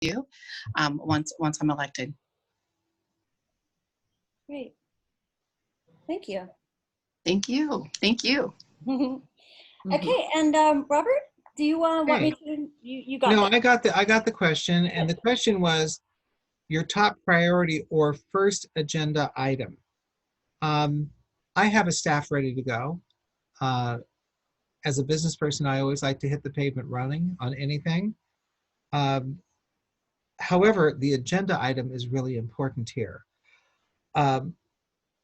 you once I'm elected. Great. Thank you. Thank you. Thank you. Okay, and Robert, do you want me to? You got No, that. I got the question, and the question was your top priority or first agenda item. I have a staff ready to go. As a business person, I always like to hit the pavement running on anything. However, the agenda item is really important here.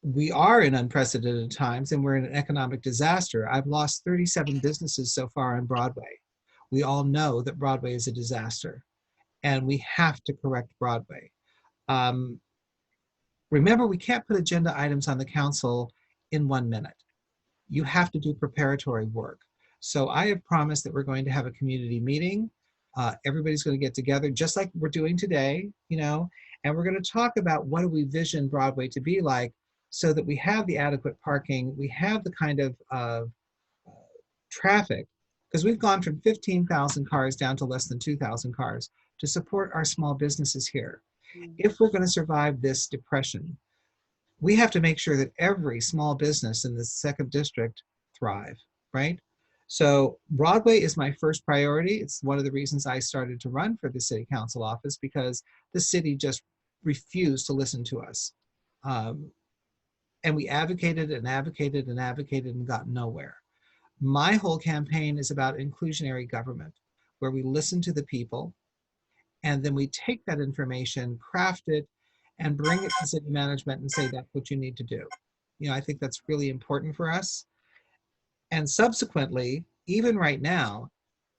We are in unprecedented times and we're in an economic disaster. I've lost 37 businesses so far on Broadway. We all know that Broadway is a disaster and we have to correct Broadway. Remember, we can't put agenda items on the council in 1 minute. You have to do preparatory work. So I have promised that we're going to have a community meeting. Everybody's going to get together just like we're doing today, you know, and we're going to talk about what do we vision Broadway to be like so that we have the adequate parking, we have the kind of traffic, because we've gone from 15,000 cars down to less than 2,000 cars to support our small businesses here. If we're going to survive this depression, we have to make sure that every small business in the second district thrive, right? So Broadway is my first priority. It's one of the reasons I started to run for the city council office, because the city just refused to listen to us. And we advocated and advocated and advocated and got nowhere. My whole campaign is about inclusionary government, where we listen to the people and then we take that information, craft it, and bring it to city management and say, that's what you need to do. You know, I think that's really important for us. And subsequently, even right now,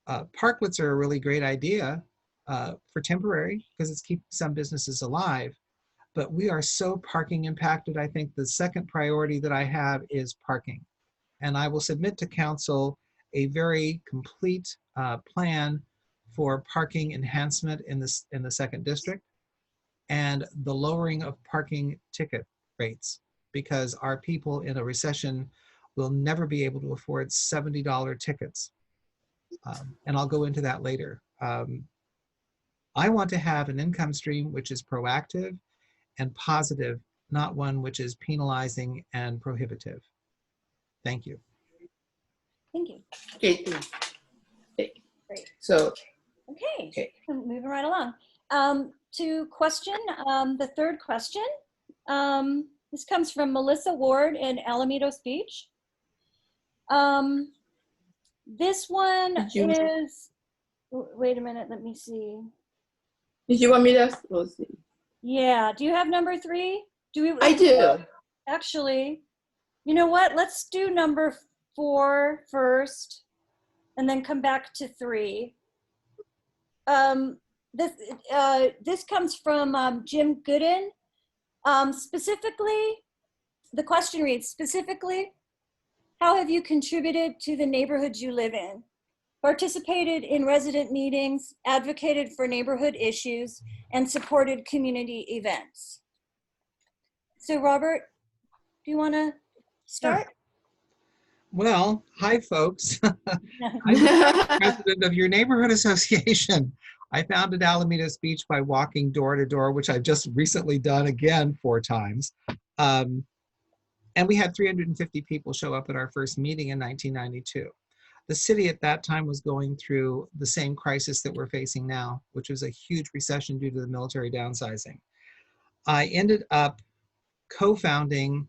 parklets are a really great idea for temporary, because it's keeping some businesses alive. But we are so parking impacted. I think the second priority that I have is parking. And I will submit to council a very complete plan for parking enhancement in the second district and the lowering of parking ticket rates, because our people in a recession will never be able to afford $70 tickets. And I'll go into that later. I want to have an income stream which is proactive and positive, not one which is penalizing and prohibitive. Thank you. Thank you. Okay. Great. So, Okay. Moving right along. To question, the third question. This comes from Melissa Ward in Alamitos Beach. This one is, wait a minute, let me see. did you want me to? We'll see. Yeah, do you have number 3? I do. Actually, you know what? Let's do number 4 first and then come back to 3. This comes from Jim Gooden. Specifically, the question reads, specifically, how have you contributed to the neighborhoods you live in? Participated in resident meetings, advocated for neighborhood issues, and supported community events. So Robert, do you want to start? Sure. Well, hi folks. I'm the president of your neighborhood association. I founded Alamitos Beach by walking door to door, which I've just recently done again 4 times. And we had 350 people show up at our first meeting in 1992. The city at that time was going through the same crisis that we're facing now, which was a huge recession due to the military downsizing. I ended up co-founding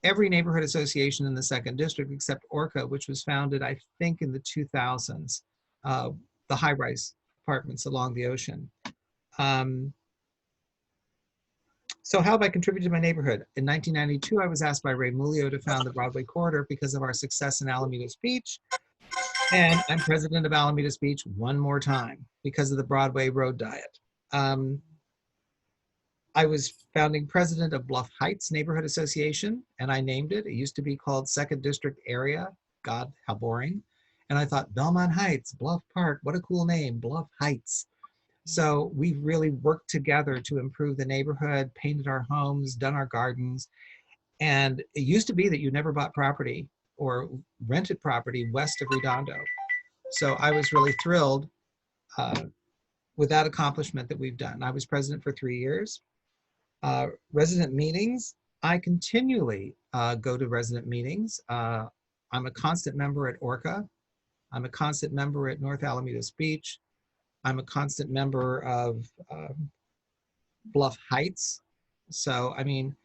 every neighborhood association in the second district except Orca, which was founded, I think, in the 2000s, the high-rise apartments along the ocean. So how have I contributed to my neighborhood? In 1992, I was asked by Ray Mulio to found the Broadway Corridor because of our success in Alamitos Beach. And I'm president of Alamitos Beach one more time because of the Broadway Road Diet. I was founding president of Bluff Heights Neighborhood Association, and I named it. It used to be called Second District Area. God, how boring. And I thought, Belmont Heights, Bluff Park, what a cool name, Bluff Heights. So we've really worked together to improve the neighborhood, painted our homes, done our gardens. And it used to be that you never bought property or rented property west of Redondo. So I was really thrilled without accomplishment that we've done. I was president for 3 years. Resident meetings, I continually go to resident meetings. I'm a constant member at Orca. I'm a constant member at North Alamitos Beach. I'm a constant member of Bluff Heights. So, I mean,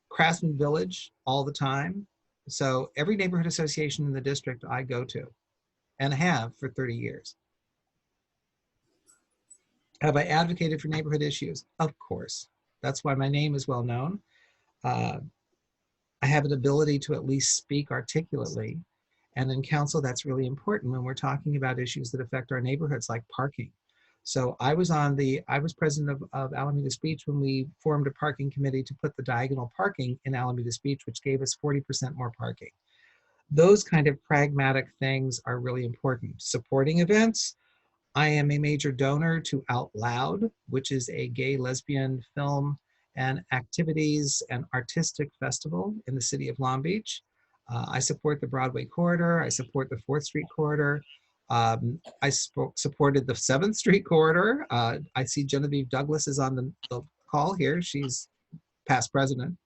Craftsman Village all the time. So every neighborhood association in the district I go to and have for 30 years. Have I advocated for neighborhood issues? Of course. That's why my name is well known. I have an ability to at least speak articulately. And in council, that's really important when we're talking about issues that affect our neighborhoods, like parking. So I was president of Alamitos Beach when we formed a parking committee to put the diagonal parking in Alamitos Beach, which gave us 40% more parking. Those kind of pragmatic things are really important. Supporting events. I am a major donor to Out Loud, which is a gay, lesbian film and activities and artistic festival in the city of Long Beach. I support the Broadway corridor. I support the 4th Street corridor. I supported the 7th Street corridor. I see Genevieve Douglas is on the call here. She's past president.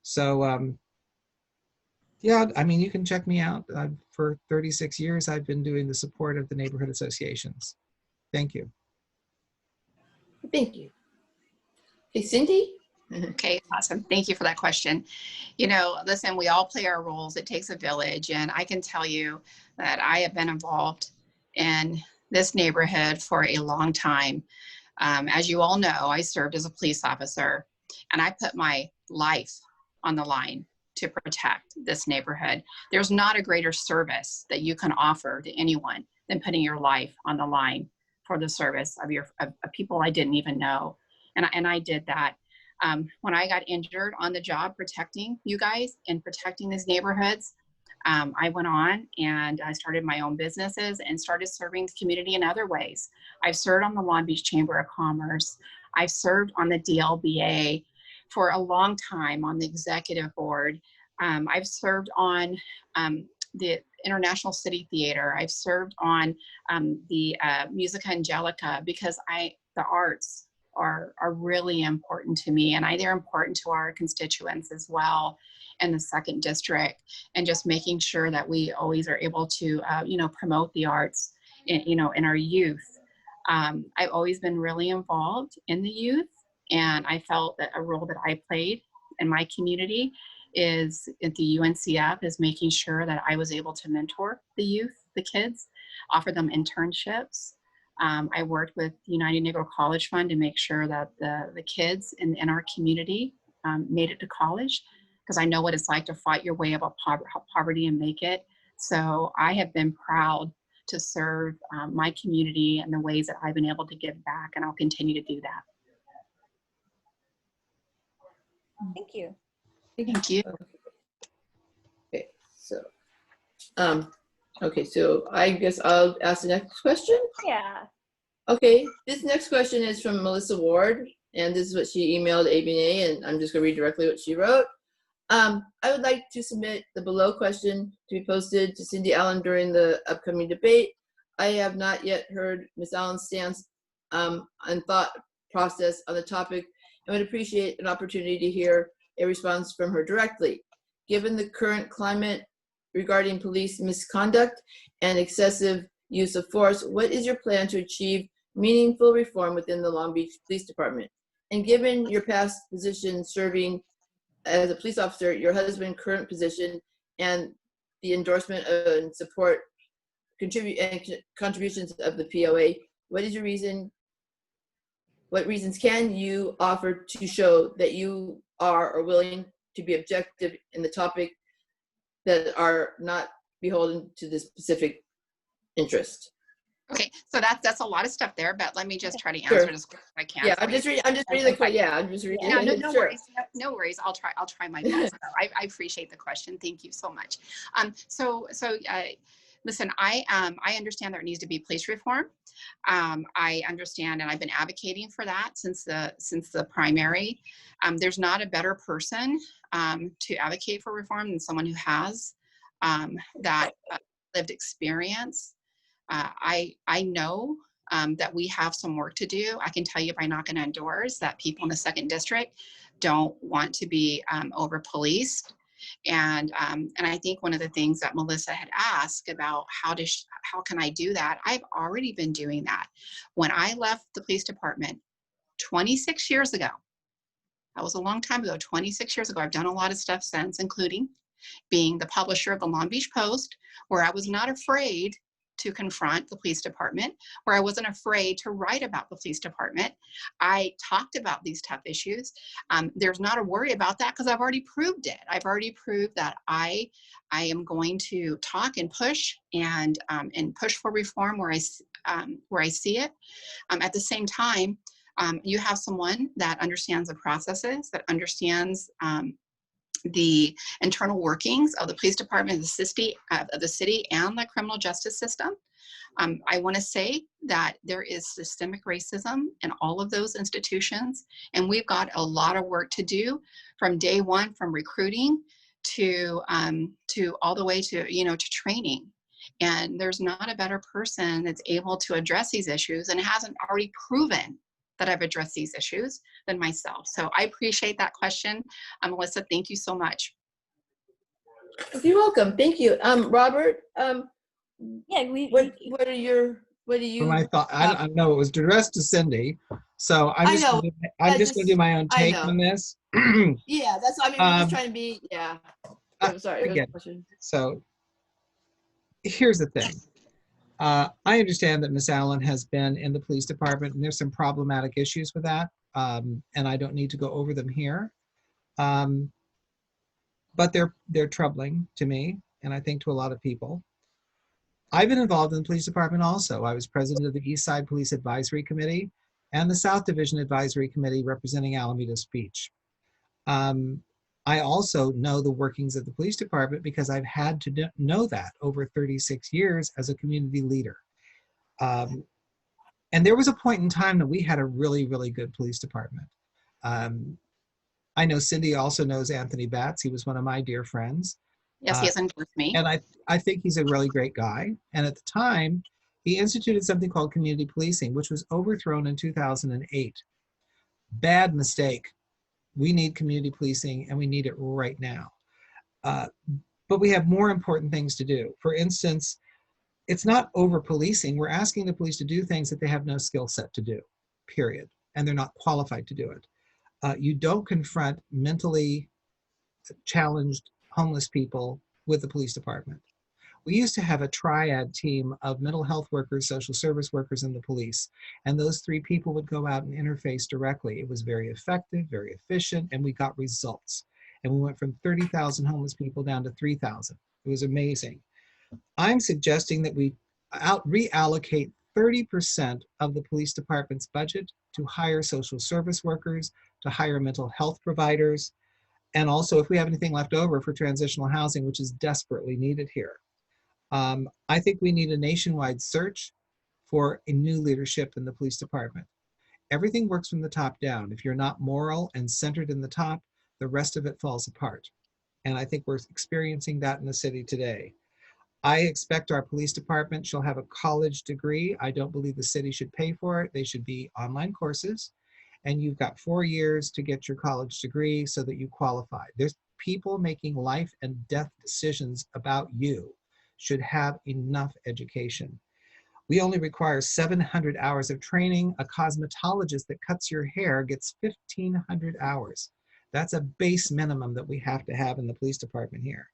So yeah, I mean, you can check me out. For 36 years, I've been doing the support of the neighborhood associations. Thank you. Thank you. Okay, Cindy? Okay, awesome. Thank you for that question. You know, listen, we all play our roles. It takes a village. And I can tell you that I have been involved in this neighborhood for a long time. As you all know, I served as a police officer, and I put my life on the line to protect this neighborhood. There's not a greater service that you can offer to anyone than putting your life on the line for the service of people I didn't even know. And I did that. When I got injured on the job protecting you guys and protecting these neighborhoods, I went on and I started my own businesses and started serving the community in other ways. I've served on the Long Beach Chamber of Commerce. I've served on the DLBA for a long time on the executive board. I've served on the International City Theater. I've served on the Musica Angelica, because the arts are really important to me, and they're important to our constituents as well in the 2nd District, and just making sure that we always are able to promote the arts in our youth. I've always been really involved in the youth, and I felt that a role that I played in my community is at the UNCF is making sure that I was able to mentor the youth, the kids, offer them internships. I worked with the United Negro College Fund to make sure that the kids in our community made it to college, because I know what it's like to fight your way out of poverty and make it. So I have been proud to serve my community in the ways that I've been able to give back, and I'll continue to do that. Thank you. Thank you. Okay, so, okay, so I guess I'll ask the next question. Yeah. Okay, this next question is from Melissa Ward, and this is what she emailed ABNA, and I'm just going to read directly what she wrote. I would like to submit the below question to be posted to Cindy Allen during the upcoming debate. I have not yet heard Ms. Allen's stance and thought process on the topic, and would appreciate an opportunity to hear a response from her directly. Given the current climate regarding police misconduct and excessive use of force, what is your plan to achieve meaningful reform within the Long Beach Police Department? And given your past position serving as a police officer, your husband's current position, and the endorsement and support contributions of the POA, what reasons can you offer to show that you are willing to be objective in the topic that are not beholden to the specific interest? Okay, so that's a lot of stuff there, but let me just try to answer it as quick as I can. Yeah, So I'm just reading the question. Yeah, I'm just reading. No Sure. worries. No worries. I'll try my best. I appreciate the question. Thank you so much. Listen, I understand there needs to be police reform. I understand, and I've been advocating for that since the primary. There's not a better person to advocate for reform than someone who has that lived experience. I know that we have some work to do. I can tell you by knocking on doors that people in the 2nd District don't want to be over-policed. And I think one of the things that Melissa had asked about how can I do that? I've already been doing that. When I left the police department 26 years ago, that was a long time ago, 26 years ago, I've done a lot of stuff since, including being the publisher of the Long Beach Post, where I was not afraid to confront the police department, where I wasn't afraid to write about the police department. I talked about these tough issues. There's not a worry about that because I've already proved it. I've already proved that I am going to talk and push and push for reform where I see it. At the same time, you have someone that understands the processes, that understands the internal workings of the police department, of the city, and the criminal justice system. I want to say that there is systemic racism in all of those institutions, and we've got a lot of work to do from day one, from recruiting to all the way to to training. And there's not a better person that's able to address these issues and hasn't already proven that I've addressed these issues than myself. So I appreciate that question. Melissa, thank you so much. You're welcome. Thank you. Robert, Yeah, what do you? I thought, I know it was addressed to Cindy, so I'm just going to do my own take on this. Yeah, that's. I mean, we're just trying to be. Yeah. I'm sorry. Again, so here's the thing. I understand that Miss Allen has been in the police department, and there's some problematic issues with that, and I don't need to go over them here. But they're troubling to me, and I think to a lot of people. I've been involved in the police department also. I was president of the East Side Police Advisory Committee and the South Division Advisory Committee representing Alamitos Beach. I also know the workings of the police department because I've had to know that over 36 years as a community leader. And there was a point in time that we had a really, really good police department. I know Cindy also knows Anthony Batts. He was one of my dear friends. Yes, he has endorsed me. And I think he's a really great guy. And at the time, he instituted something called community policing, which was overthrown in 2008. Bad mistake. We need community policing, and we need it right now. But we have more important things to do. For instance, it's not over-policing. We're asking the police to do things that they have no skill set to do, period. And they're not qualified to do it. You don't confront mentally challenged homeless people with the police department. We used to have a triad team of mental health workers, social service workers, and the police. And those 3 people would go out and interface directly. It was very effective, very efficient, and we got results. And we went from 30,000 homeless people down to 3,000. It was amazing. I'm suggesting that we reallocate 30% of the police department's budget to hire social service workers, to hire mental health providers, and also if we have anything left over for transitional housing, which is desperately needed here. I think we need a nationwide search for a new leadership in the police department. Everything works from the top down. If you're not moral and centered in the top, the rest of it falls apart. And I think we're experiencing that in the city today. I expect our police department shall have a college degree. I don't believe the city should pay for it. They should be online courses. And you've got 4 years to get your college degree so that you qualify. There's people making life and death decisions about you should have enough education. We only require 700 hours of training. A cosmetologist that cuts your hair gets 1,500 hours. That's a base minimum that we have to have in the police department here.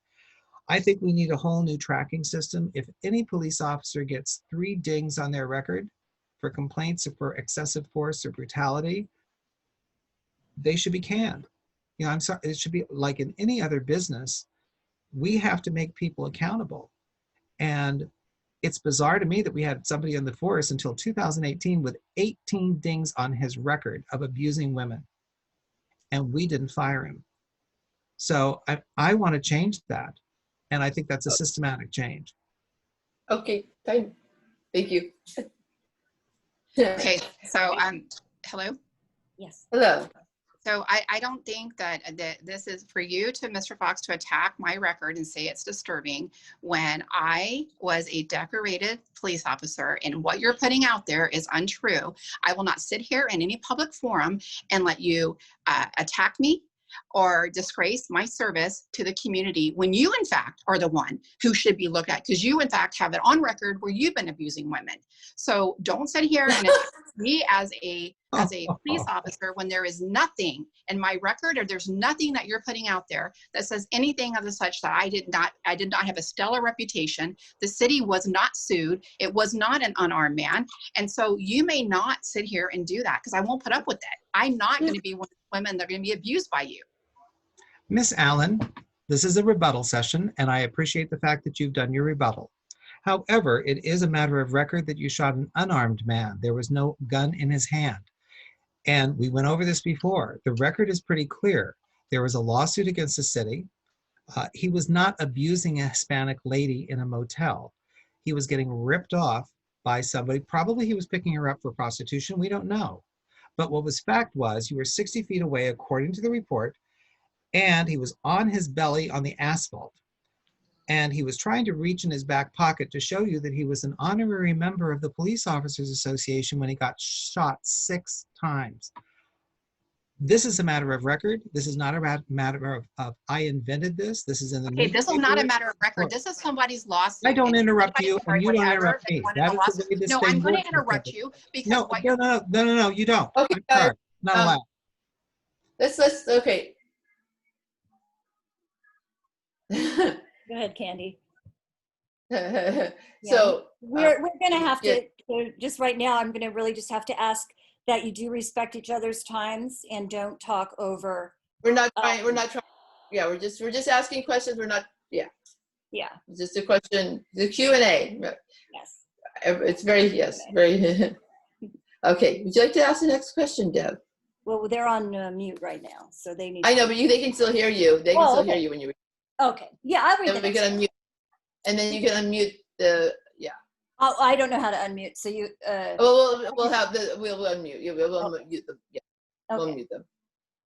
I think we need a whole new tracking system. If any police officer gets 3 dings on their record for complaints for excessive force or brutality, they should be canned. I'm sorry, it should be like in any other business. We have to make people accountable. And it's bizarre to me that we had somebody in the force until 2018 with 18 dings on his record of abusing women. And we didn't fire him. So I want to change that. And I think that's a systematic change. Okay, fine. Thank you. Okay, so hello? Yes. Hello. So I don't think that this is for you to, Mr. Fox, to attack my record and say it's disturbing when I was a decorated police officer and what you're putting out there is untrue. I will not sit here in any public forum and let you attack me or disgrace my service to the community when you, in fact, are the one who should be looked at, because you, in fact, have it on record where you've been abusing women. So don't sit here and attack me as a police officer when there is nothing in my record, or there's nothing that you're putting out there that says anything of the such that I did not have a stellar reputation. The city was not sued. It was not an unarmed man. And so you may not sit here and do that, because I won't put up with it. I'm not going to be one of the women that are going to be abused by you. Miss Allen, this is a rebuttal session, and I appreciate the fact that you've done your rebuttal. However, it is a matter of record that you shot an unarmed man. There was no gun in his hand. And we went over this before. The record is pretty clear. There was a lawsuit against the city. He was not abusing a Hispanic lady in a motel. He was getting ripped off by somebody. Probably he was picking her up for prostitution. We don't know. But what was fact was, you were 60 feet away, according to the report, and he was on his belly on the asphalt. And he was trying to reach in his back pocket to show you that he was an honorary member of the Police Officers Association when he got shot 6 times. This is a matter of record. This is not a matter of I invented this. This is in the Okay, this is not a newspaper. matter of record. This is somebody's lawsuit. I don't interrupt you, and you don't Whatever, interrupt they me. wanted That a is lawsuit. the way this No, thing I'm going works, to Miss interrupt Pickett. you because No, what no, you don't. Okay, I'm guys, sorry. Not allowed. let's okay. Go ahead, Candy. So We're going to have yeah. to, just right now, I'm going to really just have to ask that you do respect each other's times and don't talk over. we're not trying. Yeah, we're just asking questions. We're not. Yeah, Yeah, it's just a question. The Q&A. yes. It's very very. Okay. Would you like to ask the next question, Deb? Well, they're on mute right now, so they need I know, to. but they can still hear you. They can Oh, still okay. hear you when you. Okay, yeah, I'll read Then the we next can one. unmute, and then you can unmute the. Yeah. Oh, I don't know how to unmute, so you. We'll have the we'll unmute you. We'll Okay. unmute them. Yeah. We'll Okay. unmute them.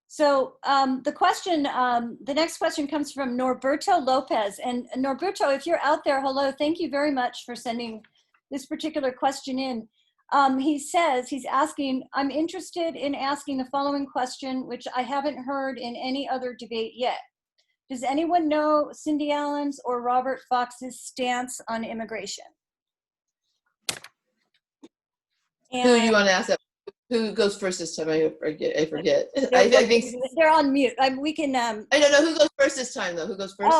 So the next question comes from Norberto Lopez. And Norberto, if you're out there, hello, thank you very much for sending this particular question in. He says, he's asking, I'm interested in asking the following question, which I haven't heard in any other debate yet. Does anyone know Cindy Allen's or Robert Fox's stance on immigration? Who do you want to ask that? Who goes first this time? I forget. I think they're on mute. We can. I don't know who goes first this time though. Who goes first?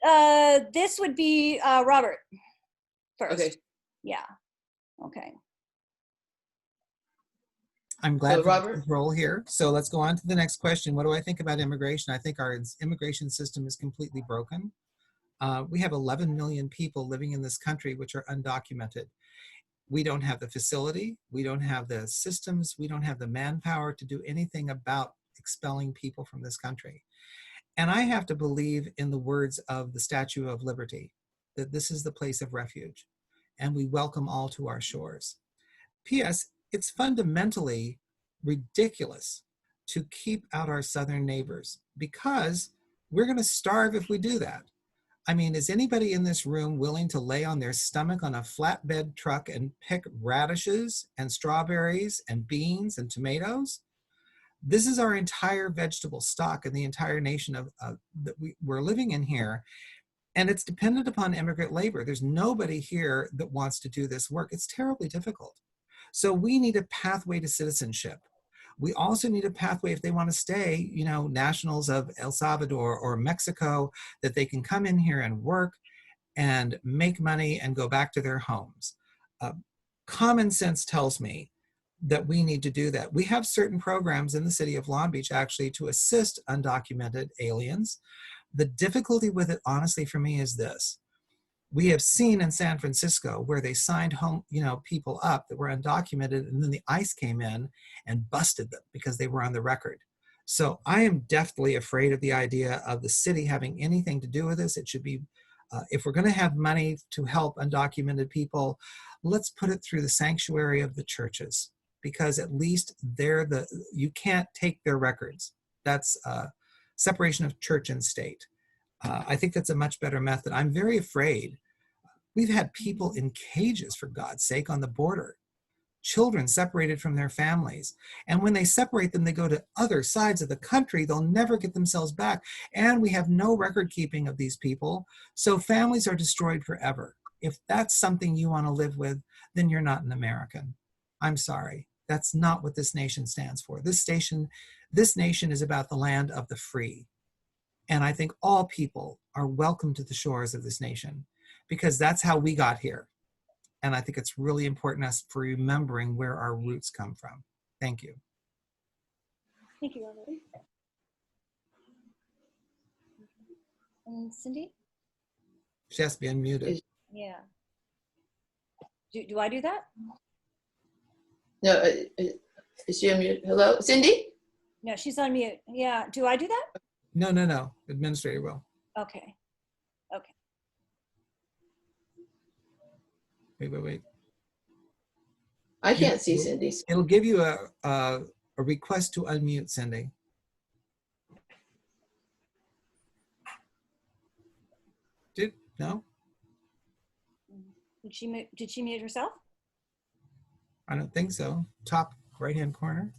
Oh, this would be Robert first. Okay. Yeah. Okay. I'm glad So, for Robert? the role here. So let's go on to the next question. What do I think about immigration? I think our immigration system is completely broken. We have 11 million people living in this country which are undocumented. We don't have the facility, we don't have the systems, we don't have the manpower to do anything about expelling people from this country. And I have to believe in the words of the Statue of Liberty, that this is the place of refuge, and we welcome all to our shores. P.S. It's fundamentally ridiculous to keep out our southern neighbors, because we're going to starve if we do that. I mean, is anybody in this room willing to lay on their stomach on a flatbed truck and pick radishes and strawberries and beans and tomatoes? This is our entire vegetable stock in the entire nation that we're living in here. And it's dependent upon immigrant labor. There's nobody here that wants to do this work. It's terribly difficult. So we need a pathway to citizenship. We also need a pathway if they want to stay, nationals of El Salvador or Mexico, that they can come in here and work and make money and go back to their homes. Common sense tells me that we need to do that. We have certain programs in the city of Long Beach actually to assist undocumented aliens. The difficulty with it, honestly, for me is this. We have seen in San Francisco where they signed people up that were undocumented, and then the ICE came in and busted them because they were on the record. So I am deathly afraid of the idea of the city having anything to do with this. It should be, if we're going to have money to help undocumented people, let's put it through the sanctuary of the churches, because at least you can't take their records. That's separation of church and state. I think that's a much better method. I'm very afraid. We've had people in cages, for God's sake, on the border. Children separated from their families. And when they separate them, they go to other sides of the country. They'll never get themselves back. And we have no record keeping of these people. So families are destroyed forever. If that's something you want to live with, then you're not an American. I'm sorry. That's not what this nation stands for. This nation is about the land of the free. And I think all people are welcome to the shores of this nation because that's how we got here. And I think it's really important us for remembering where our roots come from. Thank you. Thank you, Robert. And Cindy? She has to be unmuted. Yeah. Do I do that? No, is she on mute? Hello, Cindy? No, she's on mute. Yeah. Do I do that? No. Administrator will. Okay. Okay. Wait. I can't see Cindy. It'll give you a request to unmute, Cindy. No? Did she mute herself? I don't think so. Top right-hand corner.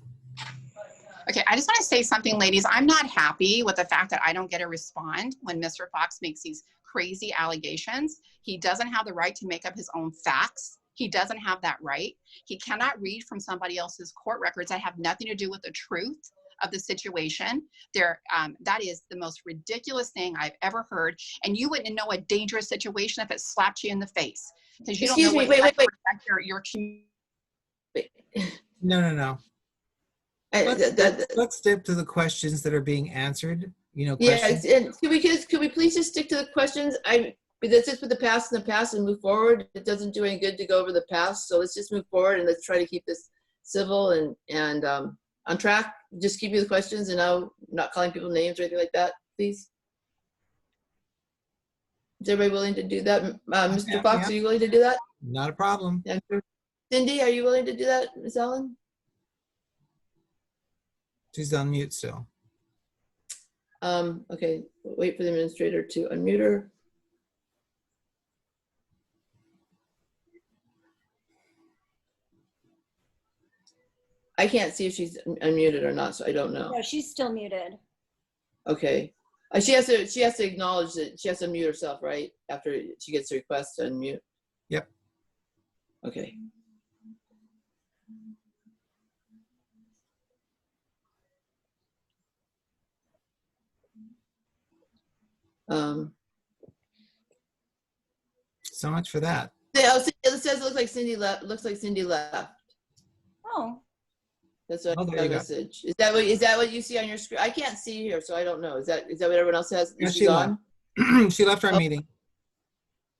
Okay, I just want to say something, ladies. I'm not happy with the fact that I don't get to respond when Mr. Fox makes these crazy allegations. He doesn't have the right to make up his own facts. He doesn't have that right. He cannot read from somebody else's court records that have nothing to do with the truth of the situation. That is the most ridiculous thing I've ever heard. And you wouldn't know a dangerous situation if it slapped you in the face. Because you don't know what your No. Let's stick to the questions that are being answered. Questions. Yeah, and could we please just stick to the questions? Let's just put the past in the past and move forward. It doesn't do any good to go over the past, so let's just move forward and let's try to keep this civil and on track. Just keep you the questions, and now not calling people names or anything like that, please. Is everybody willing to do that? Mr. Fox, are you willing to do that? Not a problem. Yeah. Cindy, are you willing to do that, Ms. Ellen? She's on mute still. Okay, wait for the administrator to unmute her. I can't see if she's unmuted or not, so I don't know. No, she's still muted. Okay. She has to acknowledge that she has to unmute herself, right? After she gets the request to unmute. Yep. Okay. So much for that. It says it looks like Cindy left. Oh. That's what there you go. message. Is that what you see on your screen? I can't see here, so I don't know. Is that what everyone else has? Yeah, She's on? She left our meeting.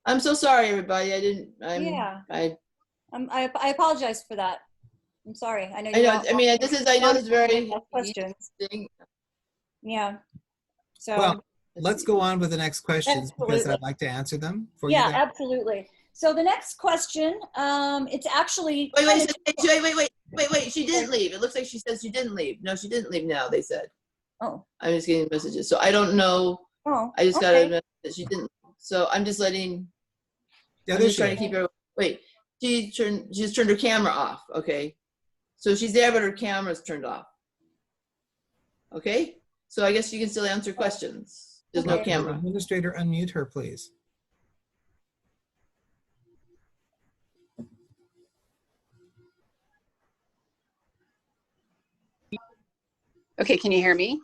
I'm so sorry, everybody. I apologize for that. I'm sorry. I know. I know this is very questions. Yeah. So. Well, let's go on with the next questions because I'd like to answer them for you. Yeah, absolutely. So the next question, it's actually. Wait. She didn't leave. It looks like she says she didn't leave. No, she didn't leave now, they said. Oh. I'm just getting messages. So I don't know. Oh. I just got a message that she didn't. So I'm just letting. Yeah, I'm just trying to keep her. Wait. She just turned her camera off. Okay. So she's there, but her camera's turned off. Okay. So I guess you can still answer questions. There's no camera. Administrator, unmute her, please. Okay, can you hear me?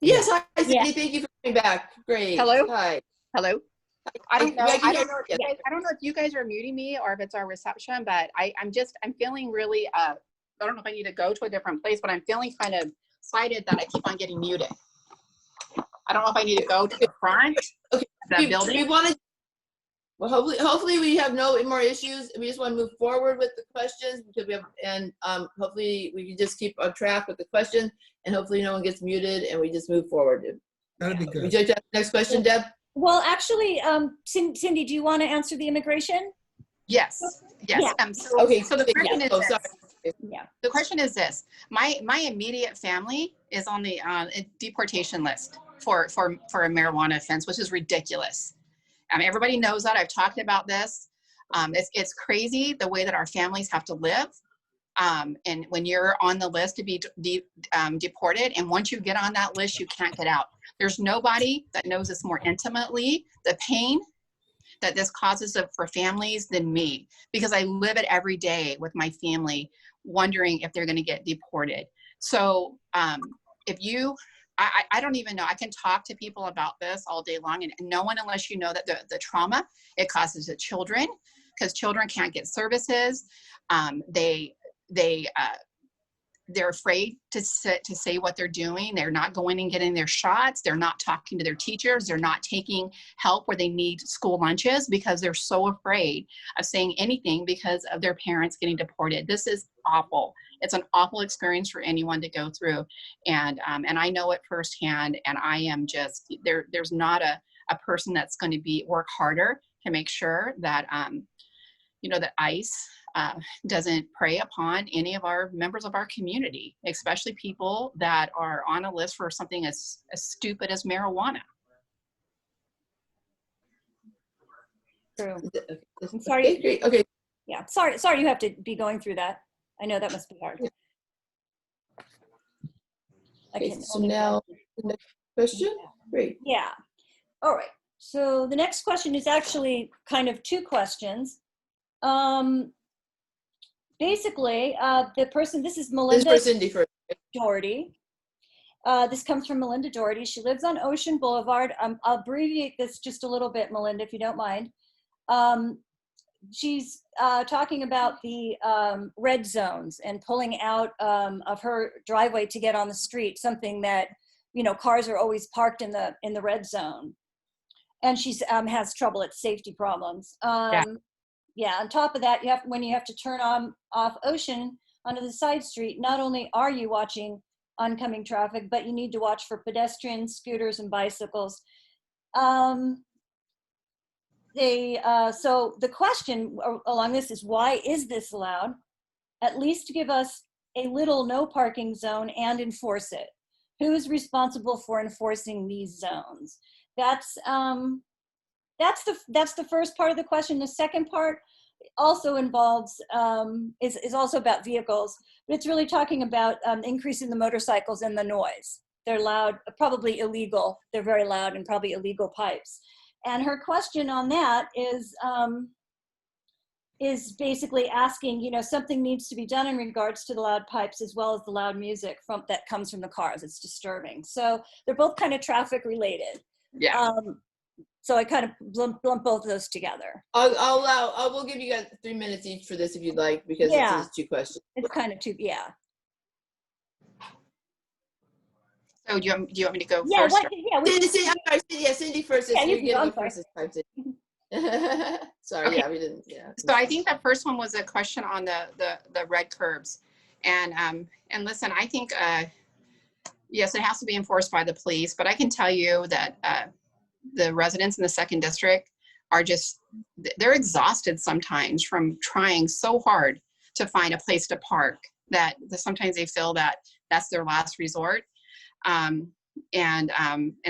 Yes, hi, Cindy. Yeah. Thank you for coming back. Great. Hello. Hi. Hello. I don't know. I don't know if you guys are muting me or if it's our reception, but I'm feeling really. I don't know if I need to go to a different place, but I'm feeling kind of excited that I keep on getting muted. I don't know if I need to go to the front of the building. We want to. Well, hopefully we have no more issues. We just want to move forward with the questions because we have, and hopefully we can just keep on track with the questions, and hopefully no one gets muted, and we just move forward. That'd be good. Would you like to ask the next question, Deb? Well, actually, Cindy, do you want to answer the immigration? Yes. Yes. Yeah. So the question is. Sorry. Yeah. The question is this: my immediate family is on the deportation list for a marijuana offense, which is ridiculous. I mean, everybody knows that. I've talked about this. It's crazy the way that our families have to live. And when you're on the list to be deported, and once you get on that list, you can't get out. There's nobody that knows this more intimately, the pain that this causes for families than me, because I live it every day with my family, wondering if they're going to get deported. So if you, I don't even know, I can talk to people about this all day long, and no one, unless you know that the trauma it causes to children, because children can't get services. They're afraid to say what they're doing. They're not going and getting their shots. They're not talking to their teachers. They're not taking help where they need school lunches because they're so afraid of saying anything because of their parents getting deported. This is awful. It's an awful experience for anyone to go through. And I know it firsthand, and I am just, there's not a person that's going to work harder to make sure that, that ICE doesn't prey upon any of our members of our community, especially people that are on a list for something as stupid as marijuana. True. Okay. I'm sorry. Okay, great. Okay. Yeah. Sorry you have to be going through that. I know that must be hard. Okay, so now the next question. Great. Yeah. All right. So the next question is actually kind of two questions. Basically, this is Melinda This is for Cindy first. Doherty. This comes from Melinda Doherty. She lives on Ocean Boulevard. I'll abbreviate this just a little bit, Melinda, if you don't mind. She's talking about the red zones and pulling out of her driveway to get on the street, something that, cars are always parked in the red zone. And she's has trouble, it's safety problems. Yeah, on top of that, when you have to turn off Ocean onto the side street, not only are you watching oncoming traffic, but you need to watch for pedestrians, scooters, and bicycles. So the question along this is, why is this allowed? At least give us a little no parking zone and enforce it. Who is responsible for enforcing these zones? That's the first part of the question. The second part also involves, is also about vehicles, but it's really talking about increasing the motorcycles and the noise. They're loud, probably illegal. They're very loud and probably illegal pipes. And her question on that is basically asking, something needs to be done in regards to the loud pipes as well as the loud music that comes from the cars. It's disturbing. So they're both kind of traffic related. Yeah. So I kind of lump both of those together. I will give you guys 3 minutes each for this if you'd like, because it's two questions. It's kind of two, yeah. So do you want me to go Yeah, first? Cindy first. Yeah, You're you getting go, first. Sorry, Okay. yeah, we didn't. Yeah. So I think the first one was a question on the red curbs, and listen, I think yes, it has to be enforced by the police, but I can tell you that the residents in the 2nd District are they're exhausted sometimes from trying so hard to find a place to park that sometimes they feel that that's their last resort. And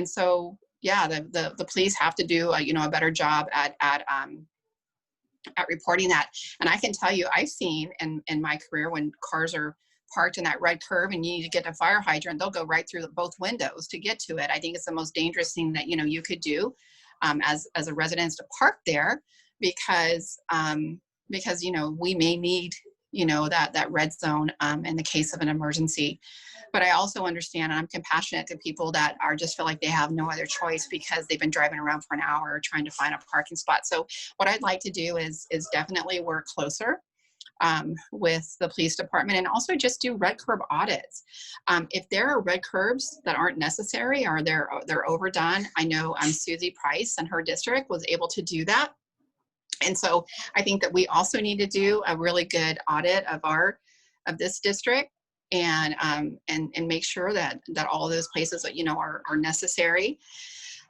so, yeah, the police have to do a better job at reporting that. And I can tell you, I've seen in my career when cars are parked in that red curve and you need to get a fire hydrant, they'll go right through both windows to get to it. I think it's the most dangerous thing that you could do as a resident, to park there, because we may need that red zone in the case of an emergency. But I also understand, and I'm compassionate to people that just feel like they have no other choice because they've been driving around for an hour trying to find a parking spot. So what I'd like to do is definitely work closer with the police department, and also just do red curb audits. If there are red curbs that aren't necessary or they're overdone, I know Susie Price and her district was able to do that. And so I think that we also need to do a really good audit of this district, and make sure that all of those places are necessary.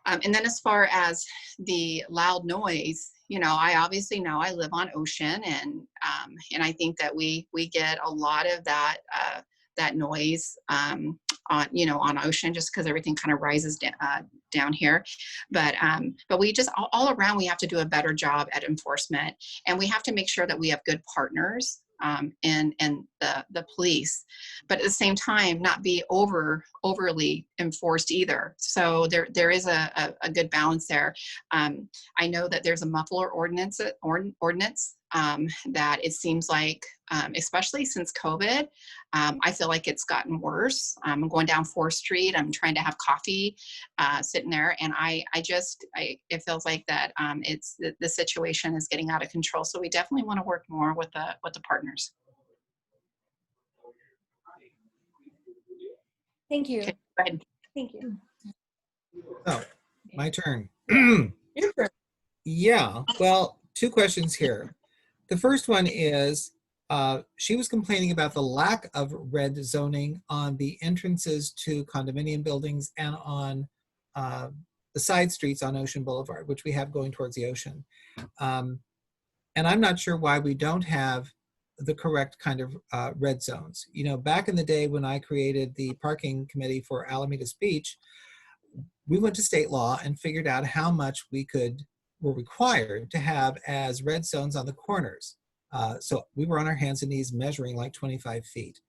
And then as far as the loud noise, I obviously know I live on Ocean, and I think that we get a lot of that noise on Ocean, just because everything kind of rises down here. But we just all around, we have to do a better job at enforcement, and we have to make sure that we have good partners in the police, but at the same time not be overly enforced either. So there is a good balance there. I know that there's a muffler ordinance that it seems like, especially since COVID, I feel like it's gotten worse. I'm going down 4th Street. I'm trying to have coffee, sitting there, and it feels like that it's the situation is getting out of control. So we definitely want to work more with the partners. Thank you. Okay, go ahead. Thank you. Oh, my turn. Your turn. Yeah, well, 2 questions here. The first one is, she was complaining about the lack of red zoning on the entrances to condominium buildings and on the side streets on Ocean Boulevard, which we have going towards the ocean. And I'm not sure why we don't have the correct kind of red zones. Back in the day when I created the parking committee for Alamitos Beach, we went to state law and figured out how much were required to have as red zones on the corners. So we were on our hands and knees measuring like 25 feet.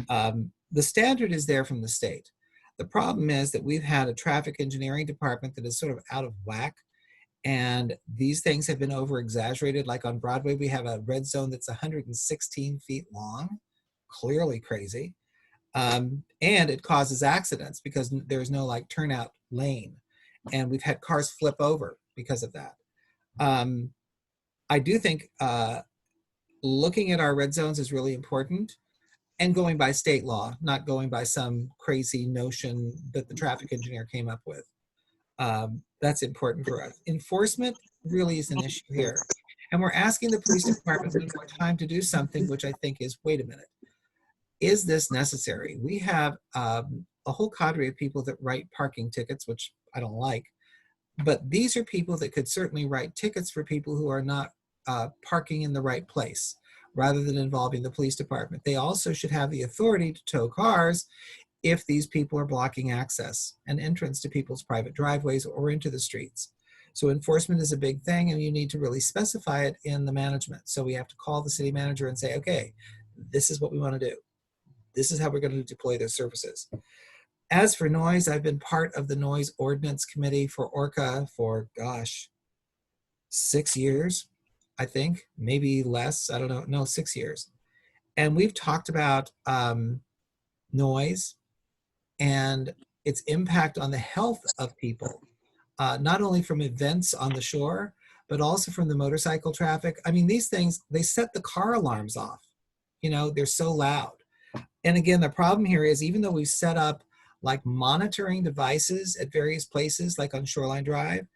The standard is there from the state. The problem is that we've had a traffic engineering department that is sort of out of whack, and these things have been over exaggerated. Like on Broadway, we have a red zone that's 116 feet long, clearly crazy. And it causes accidents because there's no like turnout lane. And we've had cars flip over because of that. I do think looking at our red zones is really important, and going by state law, not going by some crazy notion that the traffic engineer came up with. That's important for us. Enforcement really is an issue here. And we're asking the police department one more time to do something, which I think is, wait a minute, is this necessary? We have a whole cadre of people that write parking tickets, which I don't like, but these are people that could certainly write tickets for people who are not parking in the right place, rather than involving the police department. They also should have the authority to tow cars if these people are blocking access and entrance to people's private driveways or into the streets. So enforcement is a big thing, and you need to really specify it in the management. So we have to call the city manager and say, okay, this is what we want to do. This is how we're going to deploy those services. As for noise, I've been part of the noise ordinance committee for ORCA for, 6 years, I think, maybe less, I don't know, no, 6 years. And we've talked about noise and its impact on the health of people, not only from events on the shore, but also from the motorcycle traffic. I mean, these things, they set the car alarms off. They're so loud. And again, the problem here is, even though we've set up like monitoring devices at various places, like on Shoreline Drive,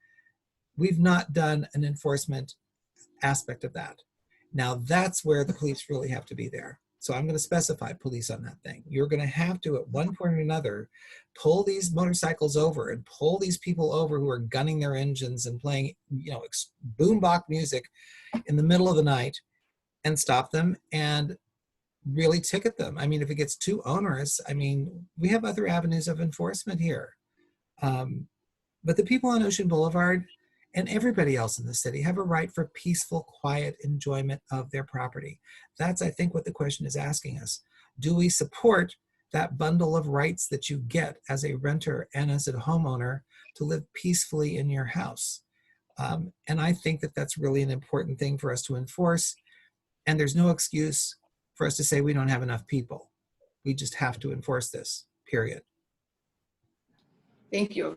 we've not done an enforcement aspect of that. Now that's where the police really have to be there. So I'm going to specify police on that thing. You're going to have to, at one point or another, pull these motorcycles over and pull these people over who are gunning their engines and playing, boombox music in the middle of the night, and stop them and really ticket them. I mean, if it gets too onerous, we have other avenues of enforcement here. But the people on Ocean Boulevard and everybody else in the city have a right for peaceful, quiet enjoyment of their property. That's, I think, what the question is asking us. Do we support that bundle of rights that you get as a renter and as a homeowner to live peacefully in your house? And I think that that's really an important thing for us to enforce. And there's no excuse for us to say we don't have enough people. We just have to enforce this, period. Thank you.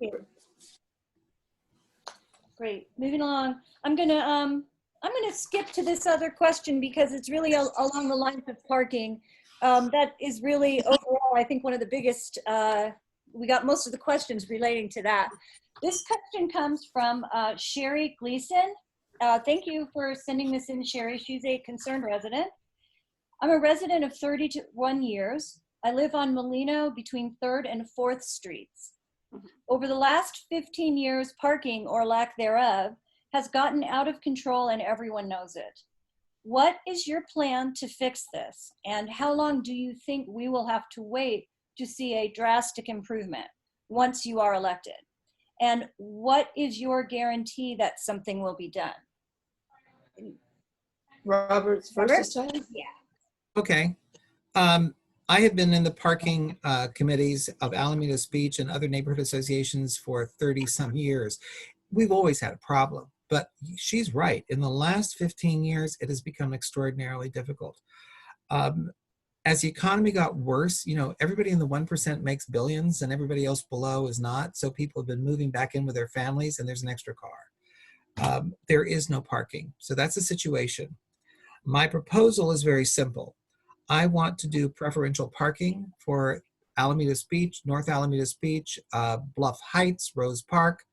Great. Moving along. I'm gonna skip to this other question because it's really along the lines of parking. That is really overall, I think, one of the biggest. We got most of the questions relating to that. This question comes from Sherry Gleason. Thank you for sending this in, Sherry. She's a concerned resident. I'm a resident of 31 years. I live on Molino between 3rd and 4th Streets. Over the last 15 years, parking, or lack thereof, has gotten out of control and everyone knows it. What is your plan to fix this? And how long do you think we will have to wait to see a drastic improvement once you are elected? And what is your guarantee that something will be done? Robert's first this time? Yeah. Okay. I have been in the parking committees of Alamitos Beach and other neighborhood associations for 30 some years. We've always had a problem, but she's right. In the last 15 years, it has become extraordinarily difficult. As the economy got worse, you know, everybody in the 1% makes billions and everybody else below is not. So people have been moving back in with their families and there's an extra car. There is no parking. So that's the situation. My proposal is very simple. I want to do preferential parking for Alamitos Beach, North Alamitos Beach, Bluff Heights, Rose Park,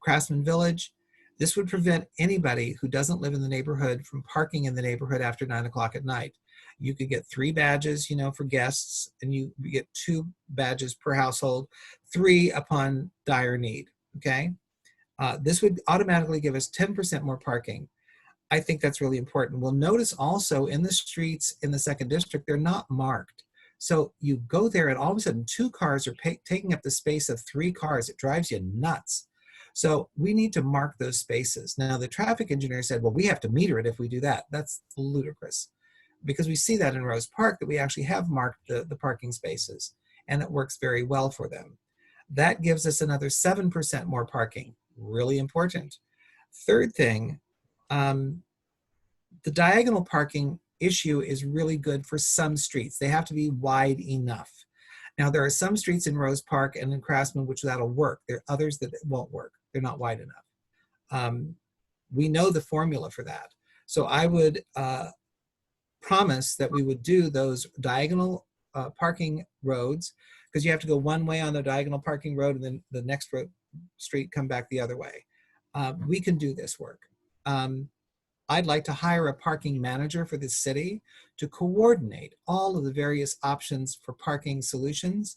Craftsman Village. This would prevent anybody who doesn't live in the neighborhood from parking in the neighborhood after 9 o'clock at night. You could get 3 badges, you know, for guests, and you get 2 badges per household, 3 upon dire need, okay? This would automatically give us 10% more parking. I think that's really important. We'll notice also in the streets in the 2nd District, they're not marked. So you go there and all of a sudden 2 cars are taking up the space of 3 cars. It drives you nuts. So we need to mark those spaces. Now the traffic engineer said, well, we have to meter it if we do that. That's ludicrous because we see that in Rose Park that we actually have marked the parking spaces and it works very well for them. That gives us another 7% more parking, really important. Third thing, the diagonal parking issue is really good for some streets. They have to be wide enough. Now, there are some streets in Rose Park and in Craftsman which that'll work. There are others that won't work. They're not wide enough. We know the formula for that. So I would promise that we would do those diagonal parking roads because you have to go one way on the diagonal parking road and then the next street come back the other way. We can do this work. I'd like to hire a parking manager for the city to coordinate all of the various options for parking solutions.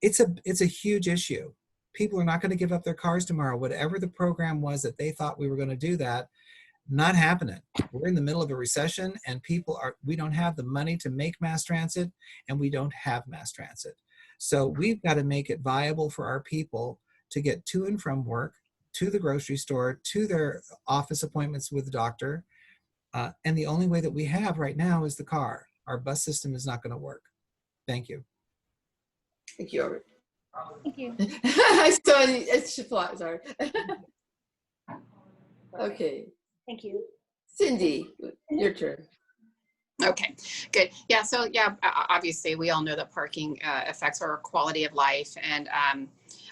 It's a huge issue. People are not going to give up their cars tomorrow. Whatever the program was that they thought we were going to do that, not happening. We're in the middle of a recession and we don't have the money to make mass transit and we don't have mass transit. So we've got to make it viable for our people to get to and from work, to the grocery store, to their office appointments with the doctor. And the only way that we have right now is the car. Our bus system is not going to work. Thank you. Thank you, Robert. Thank you. I saw it's sorry. Okay. Thank you. Cindy, your turn. Okay, good. Yeah, so yeah, obviously we all know that parking affects our quality of life. And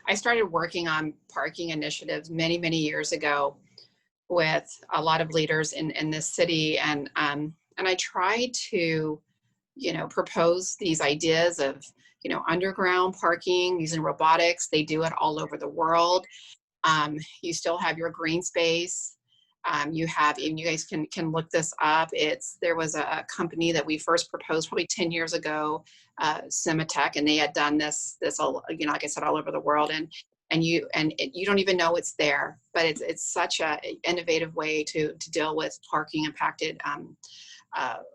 I started working on parking initiatives many, many years ago with a lot of leaders in this city. And I tried to, you know, propose these ideas of, you know, underground parking using robotics. They do it all over the world. You still have your green space. You have, and you guys can look this up. There was a company that we first proposed probably 10 years ago, Cimatech, and they had done this all, you know, like I said, all over the world. And you don't even know it's there, but it's such a innovative way to deal with parking impacted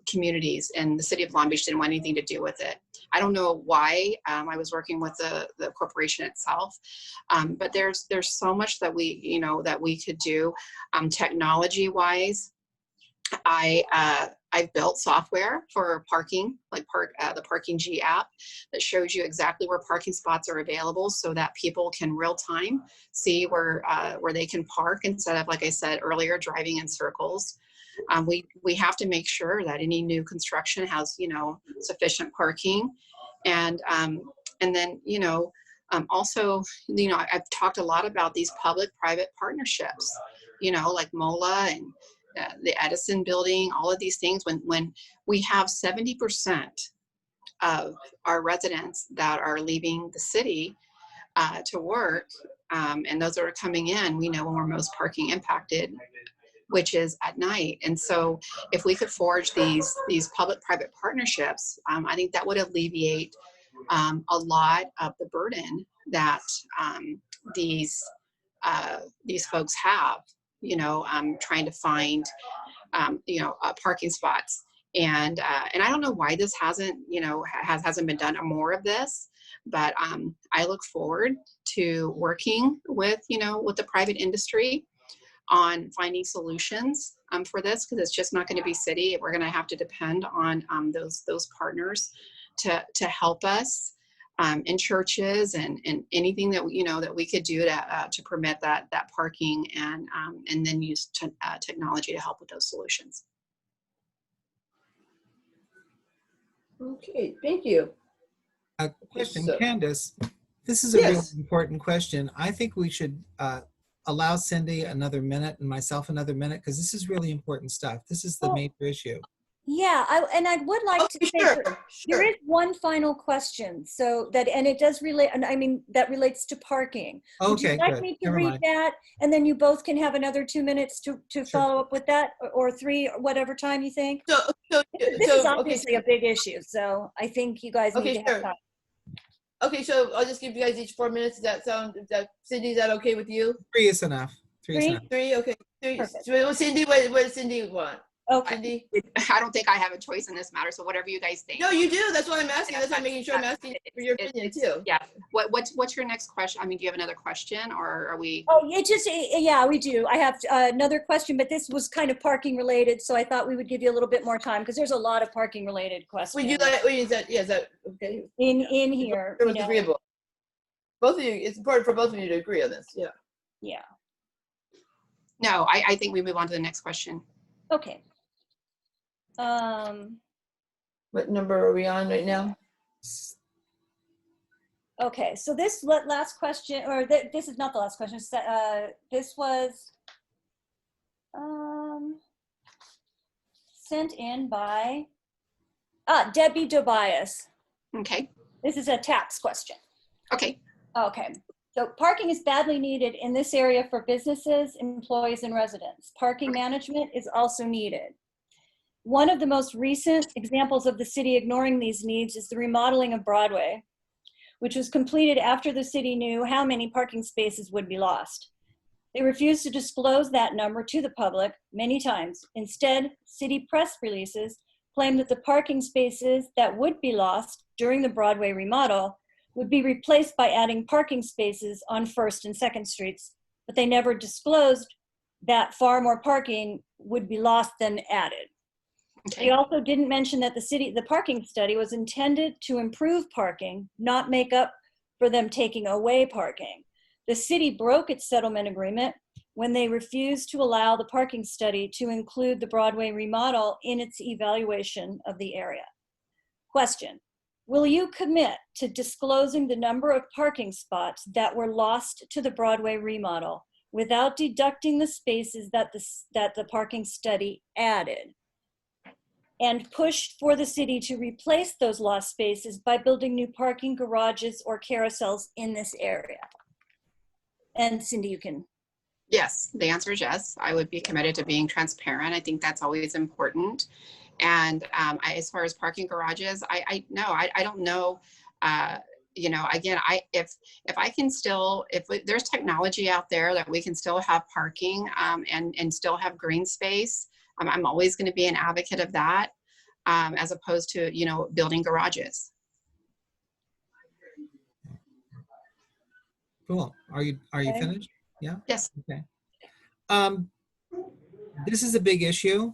communities, and the city of Long Beach didn't want anything to do with it. I don't know why. I was working with the corporation itself, but there's so much that we could do technology wise. I've built software for parking, like the Parking G app that shows you exactly where parking spots are available so that people can real time see where they can park instead of, like I said earlier, driving in circles. We have to make sure that any new construction has, you know, sufficient parking. And then, you know, also, you know, I've talked a lot about these public-private partnerships, you know, like MOLA and the Edison building, all of these things. When we have 70% of our residents that are leaving the city to work, and those that are coming in, we know when we're most parking impacted, which is at night. And so if we could forge these public-private partnerships, I think that would alleviate a lot of the burden that these these folks have, trying to find, parking spots. And I don't know why this hasn't, hasn't been done more of this, but I look forward to working with, with the private industry on finding solutions for this, because it's just not going to be city. We're going to have to depend on those partners to help us in churches and anything that that we could do to permit that parking, and then use technology to help with those solutions. Okay, thank you. A question, So- Candace. This is a really Yes. important question. I think we should allow Cindy another minute and myself another minute, because this is really important stuff. This is the Oh. major issue. Yeah, I would like to Okay, say sure, that sure. there is one final question. So that, and it does relate, and I mean, that relates to parking. Would you Okay, like good. me to Never read mind. that? And then you both can have another 2 minutes to Sure. follow up with that, or 3, or whatever time you think. So, This is okay, obviously a big issue, so I think you guys need Okay, to have sure. time. okay, so I'll just give you guys each 4 minutes. Does that sound, Cindy, is that okay with you? 3 is enough. 3 is Three? enough. 3, okay. 3. Perfect. So, Cindy, what does Cindy want? Okay. Cindy? I don't think I have a choice in this matter. So whatever you guys think. No, you do. That's why I'm asking. That's why I'm making sure I'm asking for your opinion too. Yeah. What's your next question? I mean, do you have another question, or are we? Oh, yeah, we do. I have another question, but this was kind of parking related, so I thought we would give you a little bit more time, because there's a lot of parking related questions Would you like, is that okay? in here. Everyone's agreeable. Both of you, it's important for both of you to agree on this. Yeah. Yeah. No, I think we move on to the next question. Okay. What number are we on right now? Okay, so this last question, or this is not the last question. This was sent in by Debbie Tobias. Okay. This is a tax question. Okay. Okay. So parking is badly needed in this area for businesses, employees, and residents. Parking management is also needed. One of the most recent examples of the city ignoring these needs is the remodeling of Broadway, which was completed after the city knew how many parking spaces would be lost. They refused to disclose that number to the public many times. Instead, city press releases claimed that the parking spaces that would be lost during the Broadway remodel would be replaced by adding parking spaces on 1st and 2nd Streets, but they never disclosed that far more parking would be lost than added. Okay. They also didn't mention that the parking study was intended to improve parking, not make up for them taking away parking. The city broke its settlement agreement when they refused to allow the parking study to include the Broadway remodel in its evaluation of the area. Question: will you commit to disclosing the number of parking spots that were lost to the Broadway remodel without deducting the spaces that the parking study added, and push for the city to replace those lost spaces by building new parking garages or carousels in this area? And Cindy, you can. Yes, the answer is yes. I would be committed to being transparent. I think that's always important. And as far as parking garages, I don't know. Again, if I can still, there's technology out there that we can still have parking and still have green space, I'm always going to be an advocate of that, as opposed to building garages. Cool. Are you Okay. finished? Yeah? Yes. Okay. This is a big issue.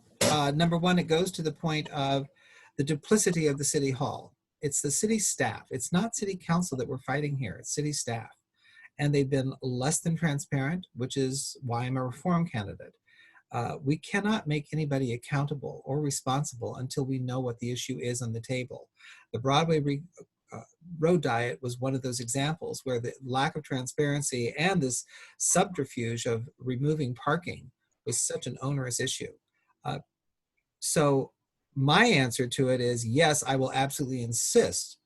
Number one, it goes to the point of the duplicity of the city hall. It's the city staff. It's not city council that we're fighting here. It's city staff. And they've been less than transparent, which is why I'm a reform candidate. We cannot make anybody accountable or responsible until we know what the issue is on the table. The Broadway road diet was one of those examples where the lack of transparency and this subterfuge of removing parking was such an onerous issue. So my answer to it is yes, I will absolutely insist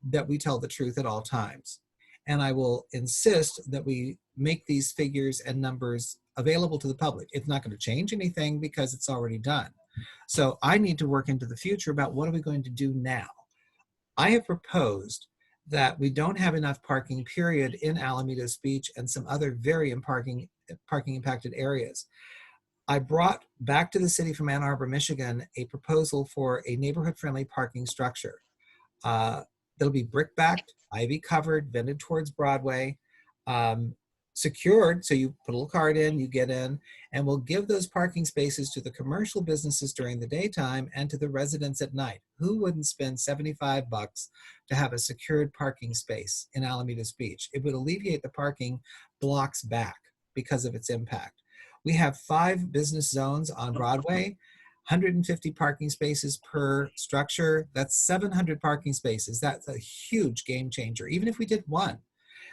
that we tell the truth at all times. And I will insist that we make these figures and numbers available to the public. It's not going to change anything because it's already done. So I need to work into the future about what are we going to do now. I have proposed that we don't have enough parking, period, in Alamitos Beach and some other very parking impacted areas. I brought back to the city from Ann Arbor, Michigan, a proposal for a neighborhood-friendly parking structure. That'll be brick-backed, ivy-covered, vented towards Broadway, secured, so you put a little card in, you get in, and we'll give those parking spaces to the commercial businesses during the daytime and to the residents at night. Who wouldn't spend $75 to have a secured parking space in Alamitos Beach? It would alleviate the parking blocks back because of its impact. We have 5 business zones on Broadway, 150 parking spaces per structure. That's 700 parking spaces. That's a huge game changer, even if we did one.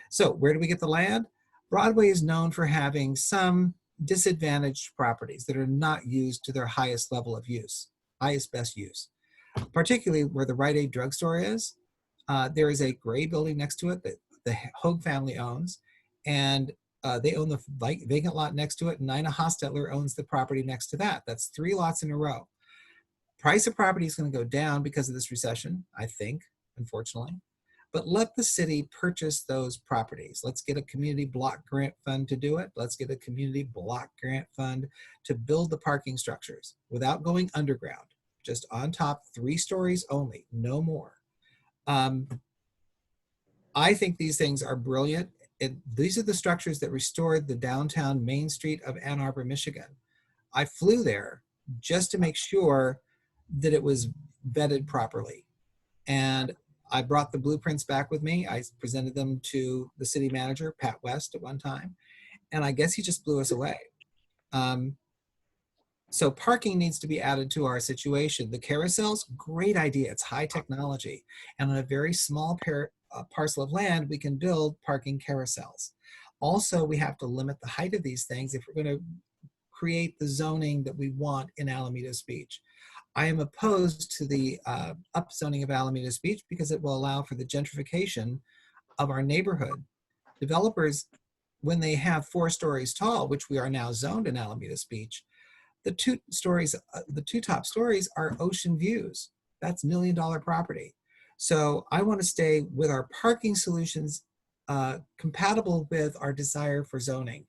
So where do we get the land? Broadway is known for having some disadvantaged properties that are not used to their highest level of use, highest best use. Particularly where the Rite Aid drugstore is, there is a gray building next to it that the Hoag family owns, and they own the vacant lot next to it, and Nina Hostetler owns the property next to that. That's 3 lots in a row. Price of property is going to go down because of this recession, I think, unfortunately. But let the city purchase those properties. Let's get a community block grant fund to do it. Let's get a community block grant fund to build the parking structures without going underground, just on top, 3 stories only, no more. I think these things are brilliant. These are the structures that restored the downtown Main Street of Ann Arbor, Michigan. I flew there just to make sure that it was vetted properly. And I brought the blueprints back with me. I presented them to the city manager, Pat West, at one time. And I guess he just blew us away. So parking needs to be added to our situation. The carousels, great idea. It's high technology. And on a very small parcel of land, we can build parking carousels. Also, we have to limit the height of these things if we're going to create the zoning that we want in Alamitos Beach. I am opposed to the upzoning of Alamitos Beach because it will allow for the gentrification of our neighborhood. Developers, when they have 4 stories tall, which we are now zoned in Alamitos Beach, the 2 top stories are ocean views. That's $1 million property. So I want to stay with our parking solutions compatible with our desire for zoning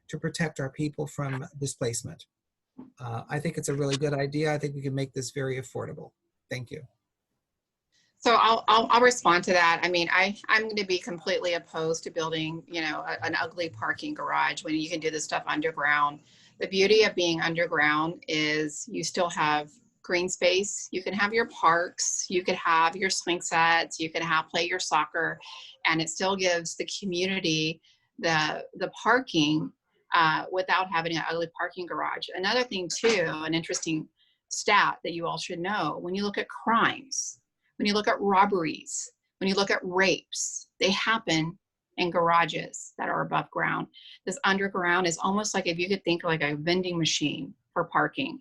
to protect our people from displacement. I think it's a really good idea. I think we can make this very affordable. Thank you. So I'll respond to that. I mean, I'm going to be completely opposed to building, you know, an ugly parking garage when you can do this stuff underground. The beauty of being underground is you still have green space. You can have your parks, you could have your swing sets, you can play your soccer, and it still gives the community the parking without having an ugly parking garage. Another thing too, an interesting stat that you all should know, when you look at crimes, when you look at robberies, when you look at rapes, they happen in garages that are above ground. This underground is almost like, if you could think like a vending machine for parking,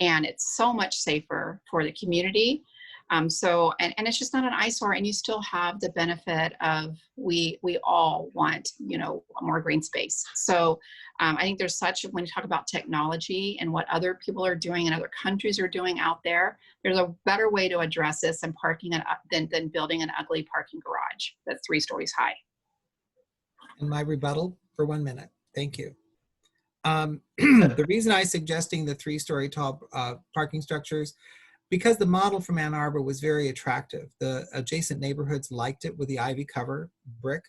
and it's so much safer for the community. And it's just not an eyesore, and you still have the benefit of we all want, you know, more green space. So I think there's when you talk about technology and what other people are doing and other countries are doing out there, there's a better way to address this than than building an ugly parking garage that's 3 stories high. And my rebuttal for 1 minute. Thank you. The reason I'm suggesting the 3-story tall parking structures, because the model from Ann Arbor was very attractive. The adjacent neighborhoods liked it with the ivy cover brick.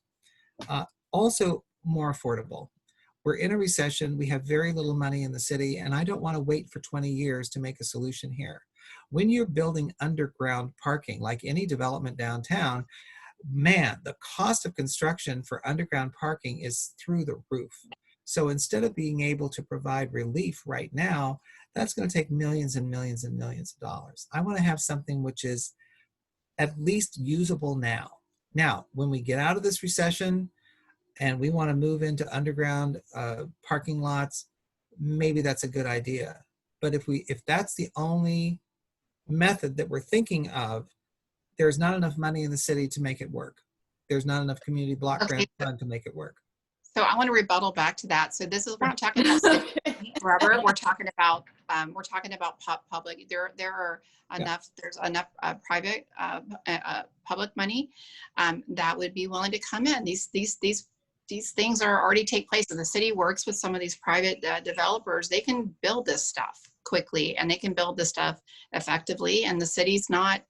Also more affordable. We're in a recession. We have very little money in the city, and I don't want to wait for 20 years to make a solution here. When you're building underground parking, like any development downtown, man, the cost of construction for underground parking is through the roof. So instead of being able to provide relief right now, that's going to take millions and millions and millions of dollars. I want to have something which is at least usable now. Now, when we get out of this recession and we want to move into underground parking lots, maybe that's a good idea. But if that's the only method that we're thinking of, there's not enough money in the city to make it work. There's not enough community block grant fund to make it work. So I want to rebuttal back to that. So this is, we're not talking about, Robert, we're talking about public. There are enough. There's enough private public money that would be willing to come in. These things are already take place. And the city works with some of these private developers. They can build this stuff quickly and they can build this stuff effectively. And the city's not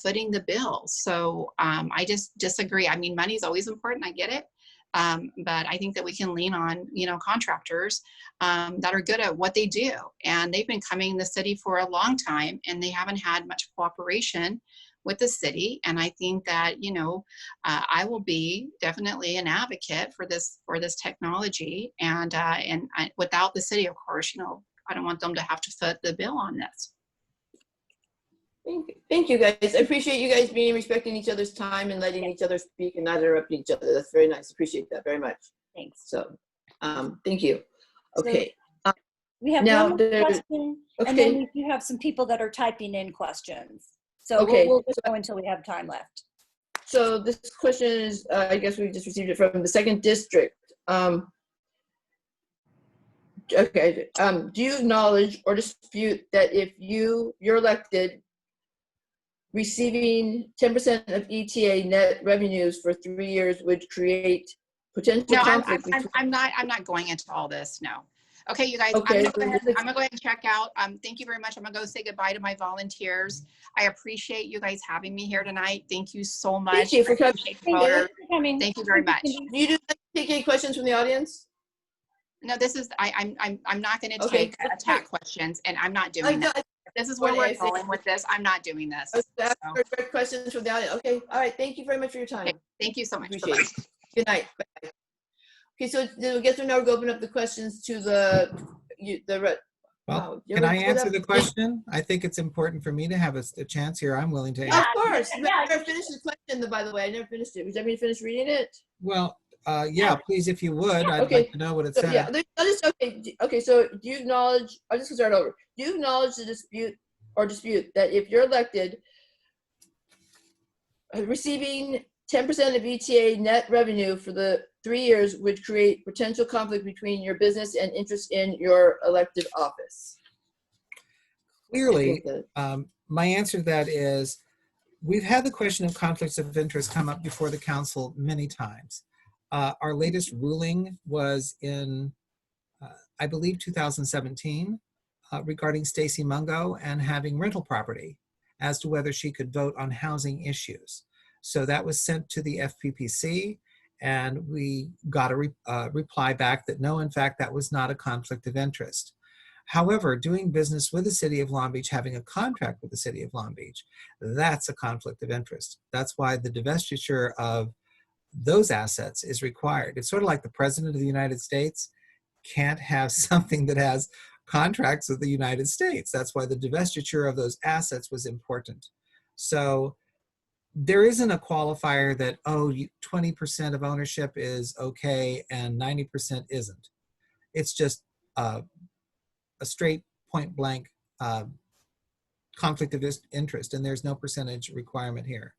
footing the bill. So I just disagree. I mean, money is always important. I get it. But I think that we can lean on, contractors that are good at what they do. And they've been coming in the city for a long time and they haven't had much cooperation with the city. And I think that, I will be definitely an advocate for this technology. And without the city, of course, I don't want them to have to foot the bill on this. Thank you, guys. I appreciate you guys respecting each other's time and letting each other speak and not interrupting each other. That's very nice. Appreciate that very much. Thanks. So, thank you. Okay. We have Now one more question, and then we do have some people that are typing in questions. So we'll just go until we have time left. So this question is, I guess we just received it from the 2nd District. Okay. Do you acknowledge or dispute that if you're elected, receiving 10% of ETA net revenues for 3 years would create potential conflict? I'm not going into all this. No. Okay, you guys. Okay. I'm gonna go ahead and check out. Thank you very much. I'm gonna go say goodbye to my volunteers. I appreciate you guys having me here tonight. Thank you so much. Thank you for coming. Thank you very much. Do you take any questions from the audience? No, this is I'm not going to take attack questions, and I'm not doing that. This is where we're going with this. I'm not doing this. Direct questions from the audience. Okay. All right. Thank you very much for your time. Okay. Thank you so much. Appreciate it. Good night. Bye. Okay. So I guess we're now going to open up the questions to Well, can I answer the question? I think it's important for me to have a chance here. I'm willing to answer. Of course. I never finished the question, by the way. I never finished it. Would you like me to finish reading it? Well, yeah, please, if you would. I'd like to know what it said. Yeah, okay, so do you acknowledge, I'll just start over. Do you acknowledge the dispute that if you're elected, receiving 10% of ETA net revenue for the 3 years would create potential conflict between your business and interest in your elected office? Clearly, my answer to that is we've had the question of conflicts of interest come up before the council many times. Our latest ruling was in, I believe, 2017 regarding Stacy Mungo and having rental property as to whether she could vote on housing issues. So that was sent to the FPPC, and we got a reply back that no, in fact, that was not a conflict of interest. However, doing business with the City of Long Beach, having a contract with the City of Long Beach, that's a conflict of interest. That's why the divestiture of those assets is required. It's sort of like the President of the United States can't have something that has contracts with the United States. That's why the divestiture of those assets was important. So there isn't a qualifier that, 20% of ownership is okay and 90% isn't. It's just a straight point blank conflict of interest, and there's no percentage requirement here.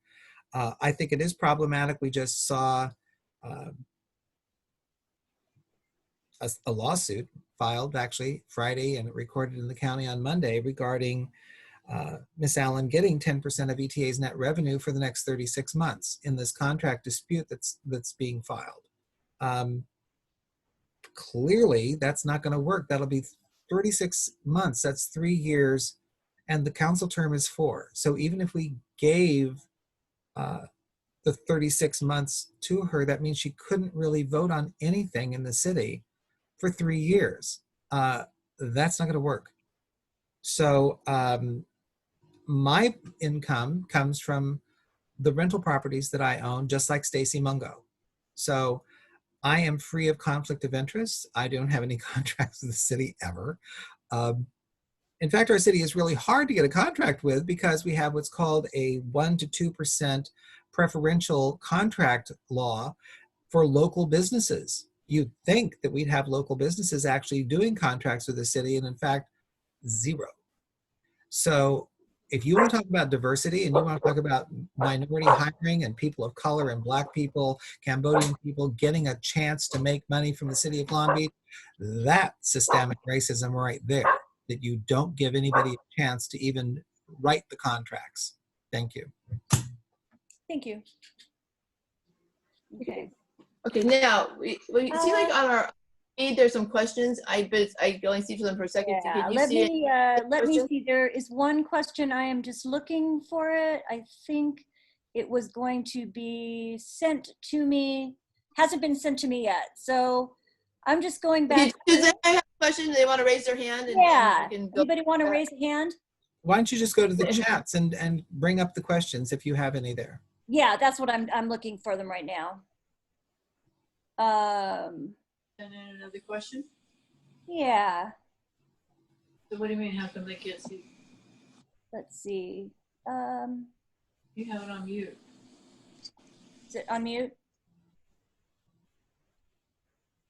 I think it is problematic. We just saw a lawsuit filed actually Friday and recorded in the county on Monday regarding Miss Allen getting 10% of ETA's net revenue for the next 36 months in this contract dispute that's being filed. Clearly, that's not going to work. That'll be 36 months. That's 3 years, and the council term is 4. So even if we gave the 36 months to her, that means she couldn't really vote on anything in the city for 3 years. That's not going to work. So my income comes from the rental properties that I own, just like Stacy Mungo. So I am free of conflict of interest. I don't have any contracts with the city ever. In fact, our city is really hard to get a contract with because we have what's called a 1 to 2% preferential contract law for local businesses. You'd think that we'd have local businesses actually doing contracts with the city, and in fact, 0. So if you want to talk about diversity and you want to talk about minority hiring and people of color and Black people, Cambodian people getting a chance to make money from the city of Long Beach, that's systemic racism right there, that you don't give anybody a chance to even write the contracts. Thank you. Thank you. Okay. Okay, now, we see like on our feed, there's some questions. I only see them for a second. Yeah, Can you let see it? me see. There is one question. I am just looking for it. I think it was going to be sent to me. Hasn't been sent to me yet. So I'm just going Okay, back. does anyone have a question? They want to raise their hand? And Yeah. we can go. Anybody want to raise a hand? Why don't you just go to the chats and bring up the questions if you have any there? Yeah, that's what I'm looking for them right now. And then another question? Yeah. So what do you mean, how come they can't see? Let's see. You have it on mute. Is it on mute?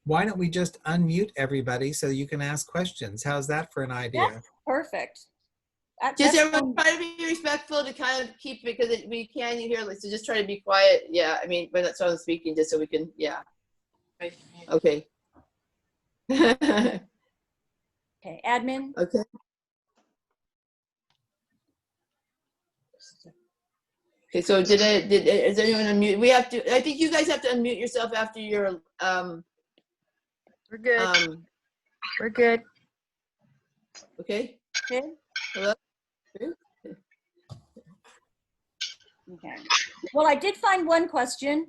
Why don't we just unmute everybody so you can ask questions? How's that for an idea? That's perfect. Just everyone try to be respectful to kind of keep, because we can hear, so just try to be quiet. Yeah, I mean, when that's someone speaking, just so we can, yeah. Raise your hand. Okay. Okay, admin. Okay. Okay, so is anyone unmute? We have to, I think you guys have to unmute yourself after your, We're good. We're good. okay? Okay. Hello? Okay. Well, I did find one question.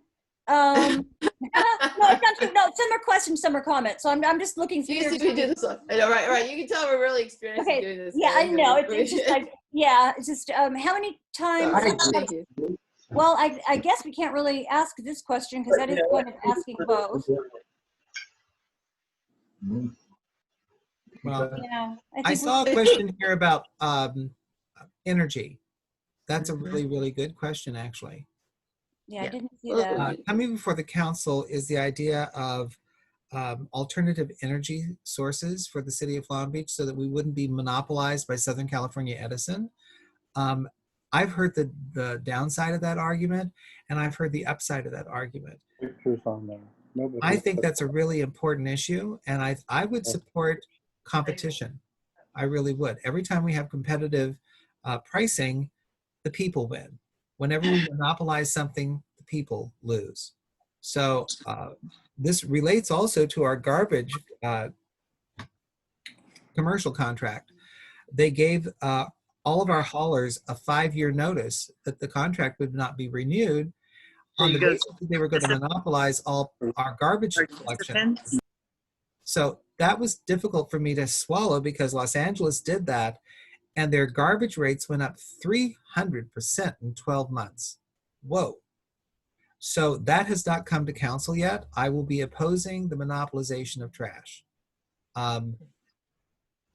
No, it's not true. No, some are questions, some are comments. So I'm just looking through. You can see we do this one. I know, right. You can tell we're really experienced in doing this. Yeah, I know. It's just like, yeah, it's just how many times? Thank you. Well, I guess we can't really ask this question because that is kind of asking both. Well, Yeah, I saw a question here about energy. That's a Mhm. really, really good question, actually. Yeah, I Yeah. didn't see Well, that. Coming before the council is the idea of alternative energy sources for the city of Long Beach so that we wouldn't be monopolized by Southern California Edison. I've heard the downside of that argument, and I've heard the upside of that argument. Pictures on there. Nobody I think that's a really important issue, and I would support competition. I really would. Every time we have competitive pricing, the people win. Whenever we monopolize something, the people lose. So this relates also to our garbage commercial contract. They gave all of our haulers a 5-year notice that the contract would not be renewed on the basis that they were going to monopolize all our garbage collection. So that was difficult for me to swallow because Los Angeles did that, and their garbage rates went up 300% in 12 months. Whoa. So that has not come to council yet. I will be opposing the monopolization of trash.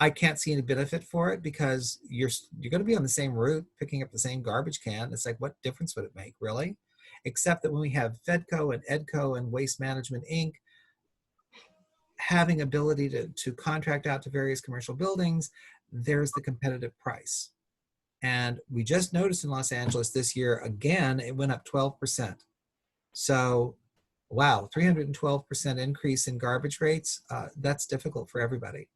I can't see any benefit for it because you're going to be on the same route, picking up the same garbage can. It's like, what difference would it make, really? Except that when we have FEDCO and EDCO and Waste Management, Inc., having ability to contract out to various commercial buildings, there's the competitive price. And we just noticed in Los Angeles this year, again, it went up 12%. So, wow, 312% increase in garbage rates, that's difficult for everybody.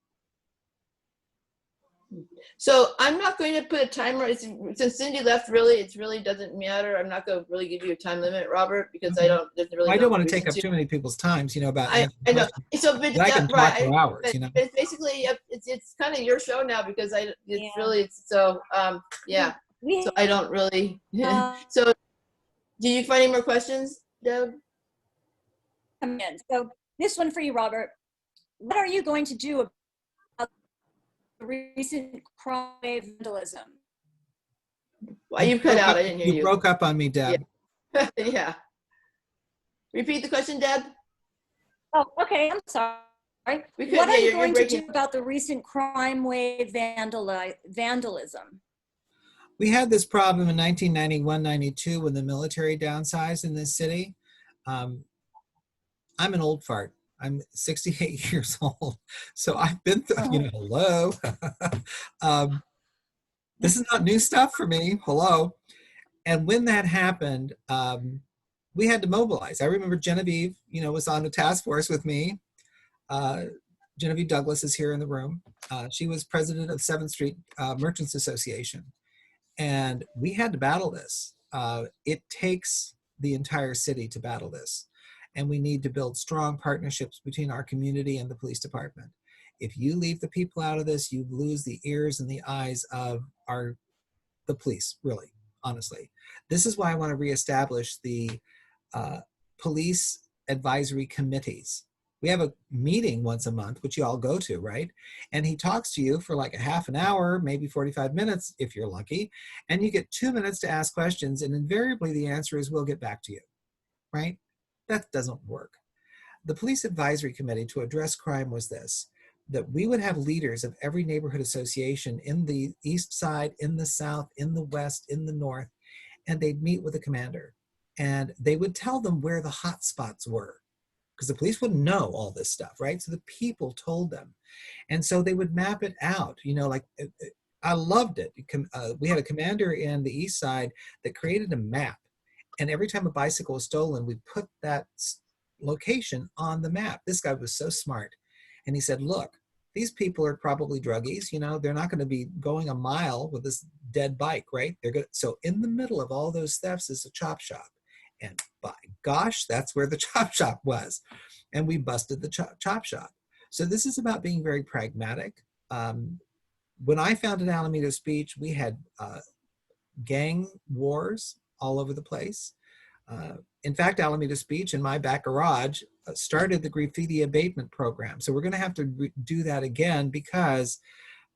So I'm not going to put a timer. Since Cindy left, really, it really doesn't matter. I'm not going to really give you a time limit, Robert, because I don't. There's really. I no don't want to take reason up too many people's times, about. I know. So, but I can talk for hours, but it's basically, it's kind of your show now because Yeah. really so yeah. So I don't really. So, do you find any more questions, Deb? So this one for you, Robert. What are you going to do about the recent crime wave vandalism? Well, you cut out. I didn't hear you. You broke up on me, Deb. Yeah. Yeah. Repeat the question, Deb. Oh, okay. I'm sorry. We could, What are yeah, you you're going to breaking- do about the recent crime wave vandalism? We had this problem in 1991-92 when the military downsized in this city. I'm an old fart. I'm 68 years old. So I've been through, hello. This is not new stuff for me. Hello. And when that happened, we had to mobilize. I remember Genevieve, was on the task force with me. Genevieve Douglas is here in the room. She was president of 7th Street Merchants Association. And we had to battle this. It takes the entire city to battle this. And we need to build strong partnerships between our community and the police department. If you leave the people out of this, you lose the ears and the eyes of the police, really, honestly. This is why I want to reestablish the police advisory committees. We have a meeting once a month, which you all go to, right? And he talks to you for like a half an hour, maybe 45 minutes if you're lucky, and you get 2 minutes to ask questions, and invariably the answer is, we'll get back to you, right? That doesn't work. The police advisory committee to address crime was this, that we would have leaders of every neighborhood association in the east side, in the south, in the west, in the north, and they'd meet with the commander. And they would tell them where the hot spots were, because the police wouldn't know all this stuff, right? So the people told them. And so they would map it out, I loved it. We had a commander in the east side that created a map. And every time a bicycle was stolen, we put that location on the map. This guy was so smart. And he said, look, these people are probably druggies, they're not going to be going a mile with this dead bike, right? So in the middle of all those thefts is a chop shop. And by gosh, that's where the chop shop was. And we busted the chop shop. So this is about being very pragmatic. When I founded Alamitos Beach, we had gang wars all over the place. In fact, Alamitos Beach in my back garage started the graffiti abatement program. So we're going to have to do that again, because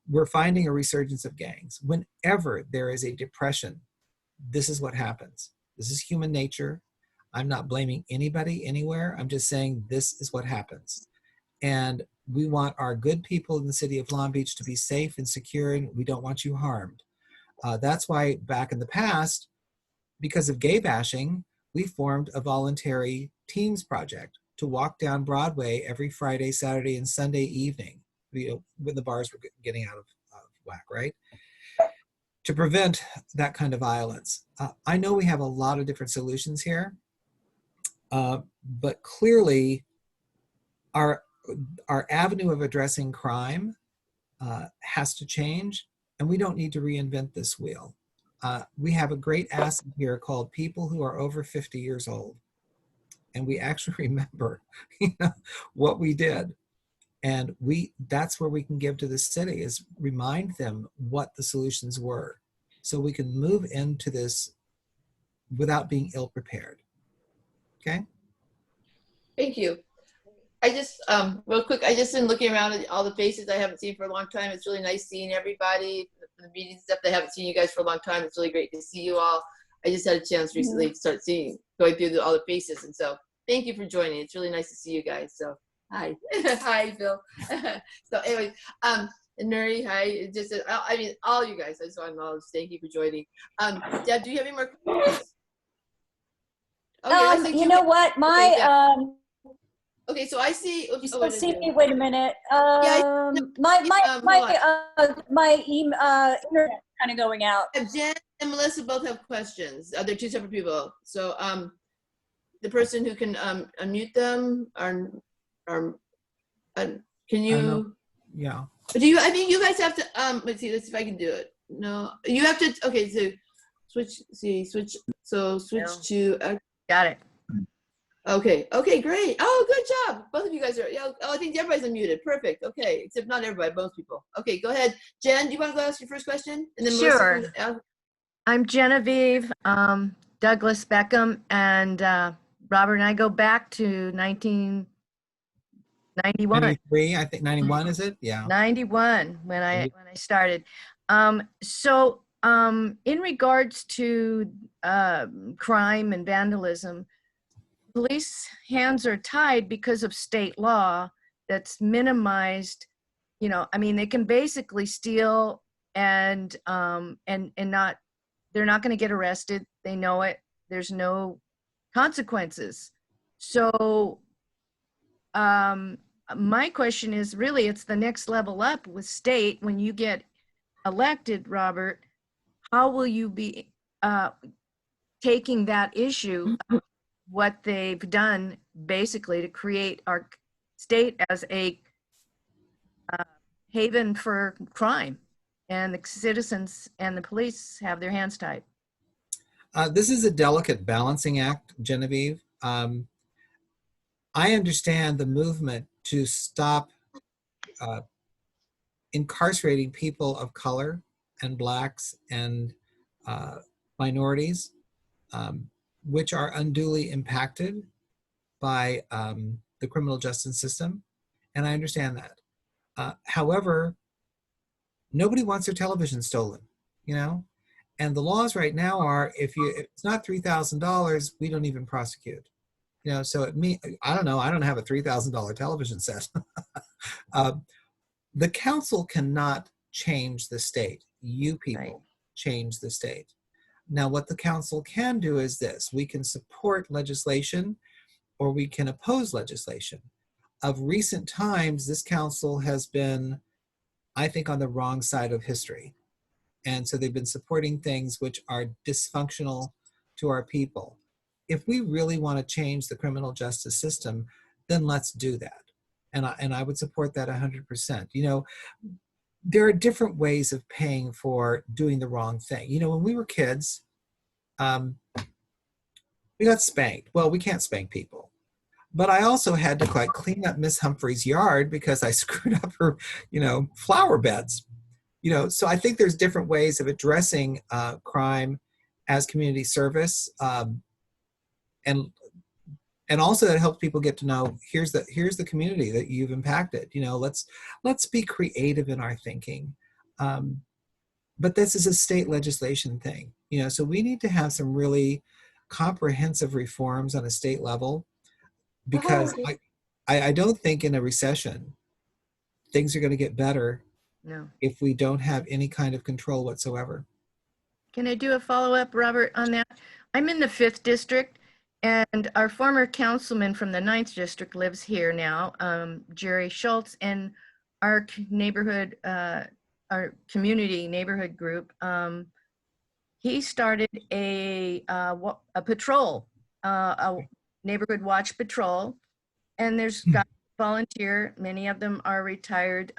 we're finding a resurgence of gangs. Whenever there is a depression, this is what happens. This is human nature. I'm not blaming anybody anywhere. I'm just saying this is what happens. And we want our good people in the city of Long Beach to be safe and secure, and we don't want you harmed. That's why back in the past, because of gay bashing, we formed a voluntary teams project to walk down Broadway every Friday, Saturday, and Sunday evening, when the bars were getting out of whack, right? To prevent that kind of violence. I know we have a lot of different solutions here, but clearly our avenue of addressing crime has to change, and we don't need to reinvent this wheel. We have a great asset here called people who are over 50 years old. And we actually remember what we did. And that's where we can give to the city, is remind them what the solutions were, so we can move into this without being ill-prepared. Okay? Thank you. I just, real quick, I just been looking around at all the faces I haven't seen for a long time. It's really nice seeing everybody. The meeting stuff, I haven't seen you guys for a long time. It's really great to see you all. I just had a chance recently to start going through all the faces. And so thank you for joining. It's really nice to see you guys. So hi. Hi, Bill. So anyway, and Nuri, hi. Just, I mean, all you guys, I just want to acknowledge, thank you for joining. Deb, do you have any more questions? Okay, you know what? Okay, so I see. You still see me? Wait a minute. Yeah, my internet kind of going out. Jen and Melissa both have questions. They're two separate people. So the person who can unmute them can you? Yeah. Do you? I think you guys have to. Let's see. Let's see if I can do it. No, you have to. Okay, so switch. See, switch. So switch to. Got it. Okay. Okay. Great. Oh, good job. Both of you guys are. Yeah. Oh, I think everybody's unmuted. Perfect. Okay. Except not everybody. Both people. Okay. Go ahead, Jen. Do you want to go ask your first question? And then Sure. Melissa, I'm Genevieve Douglas Beckham, and Robert and I go back to 1991. 93, I think 91, is it? Yeah. 91 when I started. So in regards to crime and vandalism, police hands are tied because of state law that's minimized. I mean, they can basically steal and not, they're not going to get arrested. They know it. There's no consequences. So my question is, really, it's the next level up with state. When you get elected, Robert, how will you be taking that issue, what they've done basically to create our state as a haven for crime, and the citizens and the police have their hands tied? This is a delicate balancing act, Genevieve. I understand the movement to stop incarcerating people of color and blacks and minorities, which are unduly impacted by the criminal justice system. And I understand that. However, nobody wants their television stolen, you know? And the laws right now are, if it's not $3,000, we don't even prosecute. You know, so I don't know, I don't have a $3,000 television set. The council cannot change the state. You people Right. change the state. Now, what the council can do is this: we can support legislation or we can oppose legislation. Of recent times, this council has been, I think, on the wrong side of history. And so they've been supporting things which are dysfunctional to our people. If we really want to change the criminal justice system, then let's do that. And I would support that 100%. You know, there are different ways of paying for doing the wrong thing. You know, when we were kids, we got spanked. Well, we can't spank people. But I also had to like clean up Miss Humphrey's yard because I screwed up her, you know, flower beds. You know, so I think there's different ways of addressing crime as community service, and also that helps people get to know here's the community that you've impacted. You know, let's be creative in our thinking, but this is a state legislation thing. You know, so we need to have some really comprehensive reforms on a state level, because I don't think in a recession things are going to get better No. if we don't have any kind of control whatsoever. Can I do a follow-up, Robert, on that? I'm in the 5th district, and our former councilman from the 9th district lives here now, Jerry Schultz, and our neighborhood, our community neighborhood group, he started a patrol, a neighborhood watch patrol, and there's guys who volunteer. Many of them are retired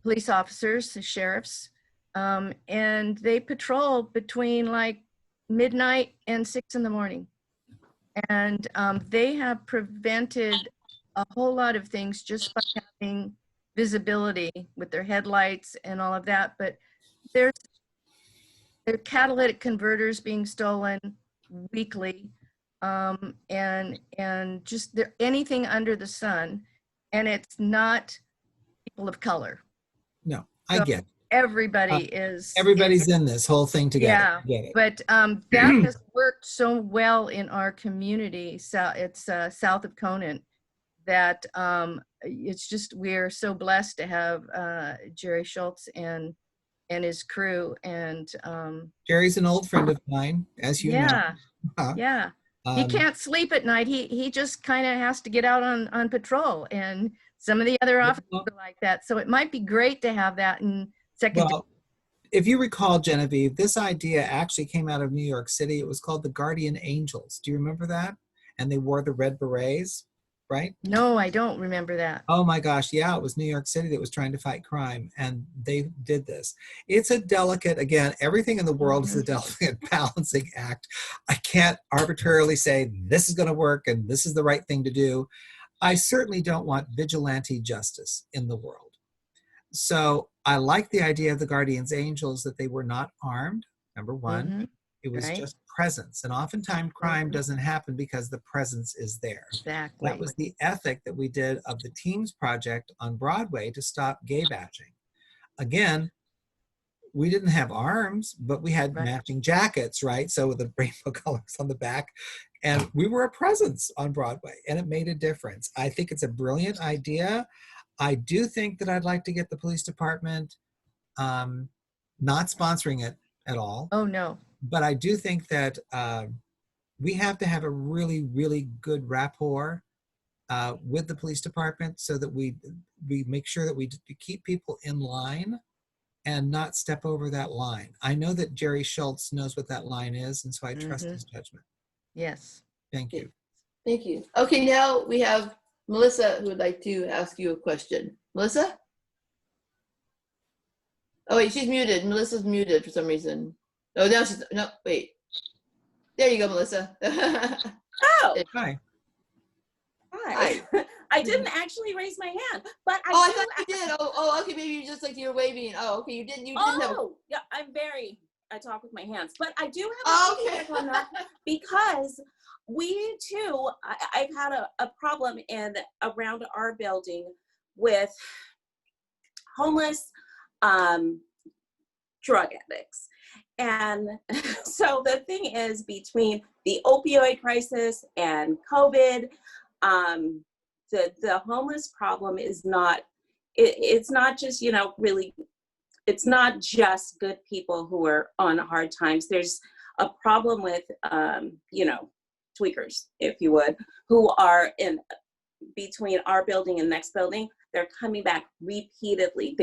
police officers, sheriffs, and they patrol between like midnight and 6 in the morning. And they have prevented a whole lot of things just by having visibility with their headlights and all of that. But there's catalytic converters being stolen weekly, and just anything under the sun, and it's not people of color. No, I So get it. everybody Everybody's in this whole thing together. Yeah, I get it. but that has worked so well in our community. So it's south of Conant, that it's just, we're so blessed to have Jerry Schultz and his crew. And Jerry's an old friend of mine, as you yeah, know. yeah. He can't sleep at night. He just kind of has to get out on patrol, and some of the other officers are like that. So it might be great to have that in second. Well, if you recall, Genevieve, this idea actually came out of New York City. It was called the Guardian Angels. Do you remember that? And they wore the red berets, right? No, I don't remember that. Oh my gosh, yeah, it was New York City that was trying to fight crime, and they did this. It's a delicate, again, everything in the world is a delicate balancing act. I can't arbitrarily say this is going to work and this is the right thing to do. I certainly don't want vigilante justice in the world. So I like the idea of the Guardian's Angels, that they were not armed, number one. It was Right. just presence. And oftentimes crime doesn't happen because the presence is there. Exactly. That was the ethic that we did of the Teams Project on Broadway to stop gay bashing. Again, we didn't have arms, but we had Right. matching jackets, right? So with the rainbow colors on the back. And we were a presence on Broadway, and it made a difference. I think it's a brilliant idea. I do think that I'd like to get the police department not sponsoring it at all. Oh, no. But I do think that we have to have a really, really good rapport with the police department, so that we make sure that we keep people in line and not step over that line. I know that Jerry Schultz knows what that line is, and so I trust his judgment. Yes. Thank you. Thank you. Okay, now we have Melissa who would like to ask you a question. Melissa? Oh wait, she's muted. Melissa's muted for some reason. Oh, now she's, no, wait. There you go, Melissa. Oh, Hi. hi. I didn't actually raise my hand, but I Oh, I do. thought you did. Oh, okay, maybe you just like you're waving. Oh, okay, you didn't have. Oh, yeah, I talk with my hands, but I do have a Oh, okay. feedback on that because we too, I've had a problem around our building with homeless drug addicts. And so the thing is, between the opioid crisis and COVID, the homeless problem is not, it's not just, really, it's not just good people who are on hard times. There's a problem with, tweakers, if you would, who are in between our building and next building. They're coming back repeatedly.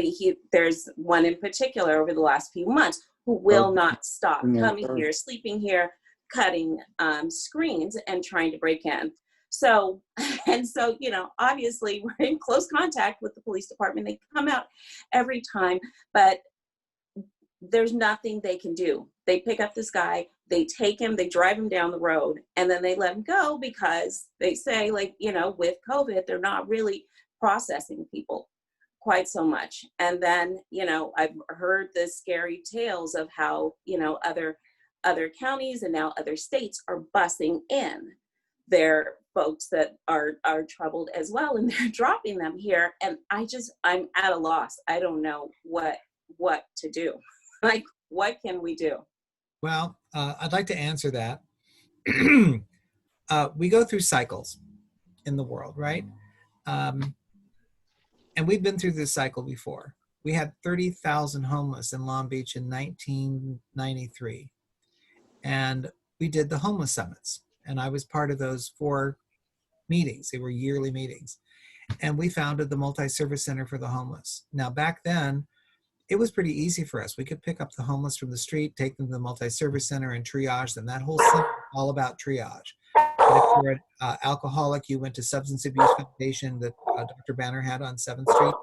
There's one in particular over the last few months who will not stop coming here, sleeping here, cutting screens and trying to break in. So, obviously we're in close contact with the police department. They come out every time, but there's nothing they can do. They pick up this guy, they take him, they drive him down the road, and then they let him go because they say, with COVID, they're not really processing people quite so much. And then, I've heard the scary tales of how, other counties and now other states are busing in their folks that are troubled as well, and they're dropping them here. And I'm at a loss. I don't know what to do. Like, what can we do? Well, I'd like to answer that. We go through cycles in the world, right? And we've been through this cycle before. We had 30,000 homeless in Long Beach in 1993. And we did the homeless summits. And I was part of those 4 meetings. They were yearly meetings. And we founded the Multi-Service Center for the Homeless. Now, back then, it was pretty easy for us. We could pick up the homeless from the street, take them to the Multi-Service Center and triage them. That whole center was all about triage. But if you're an alcoholic, you went to Substance Abuse Foundation that Dr. Banner had on 7th Street.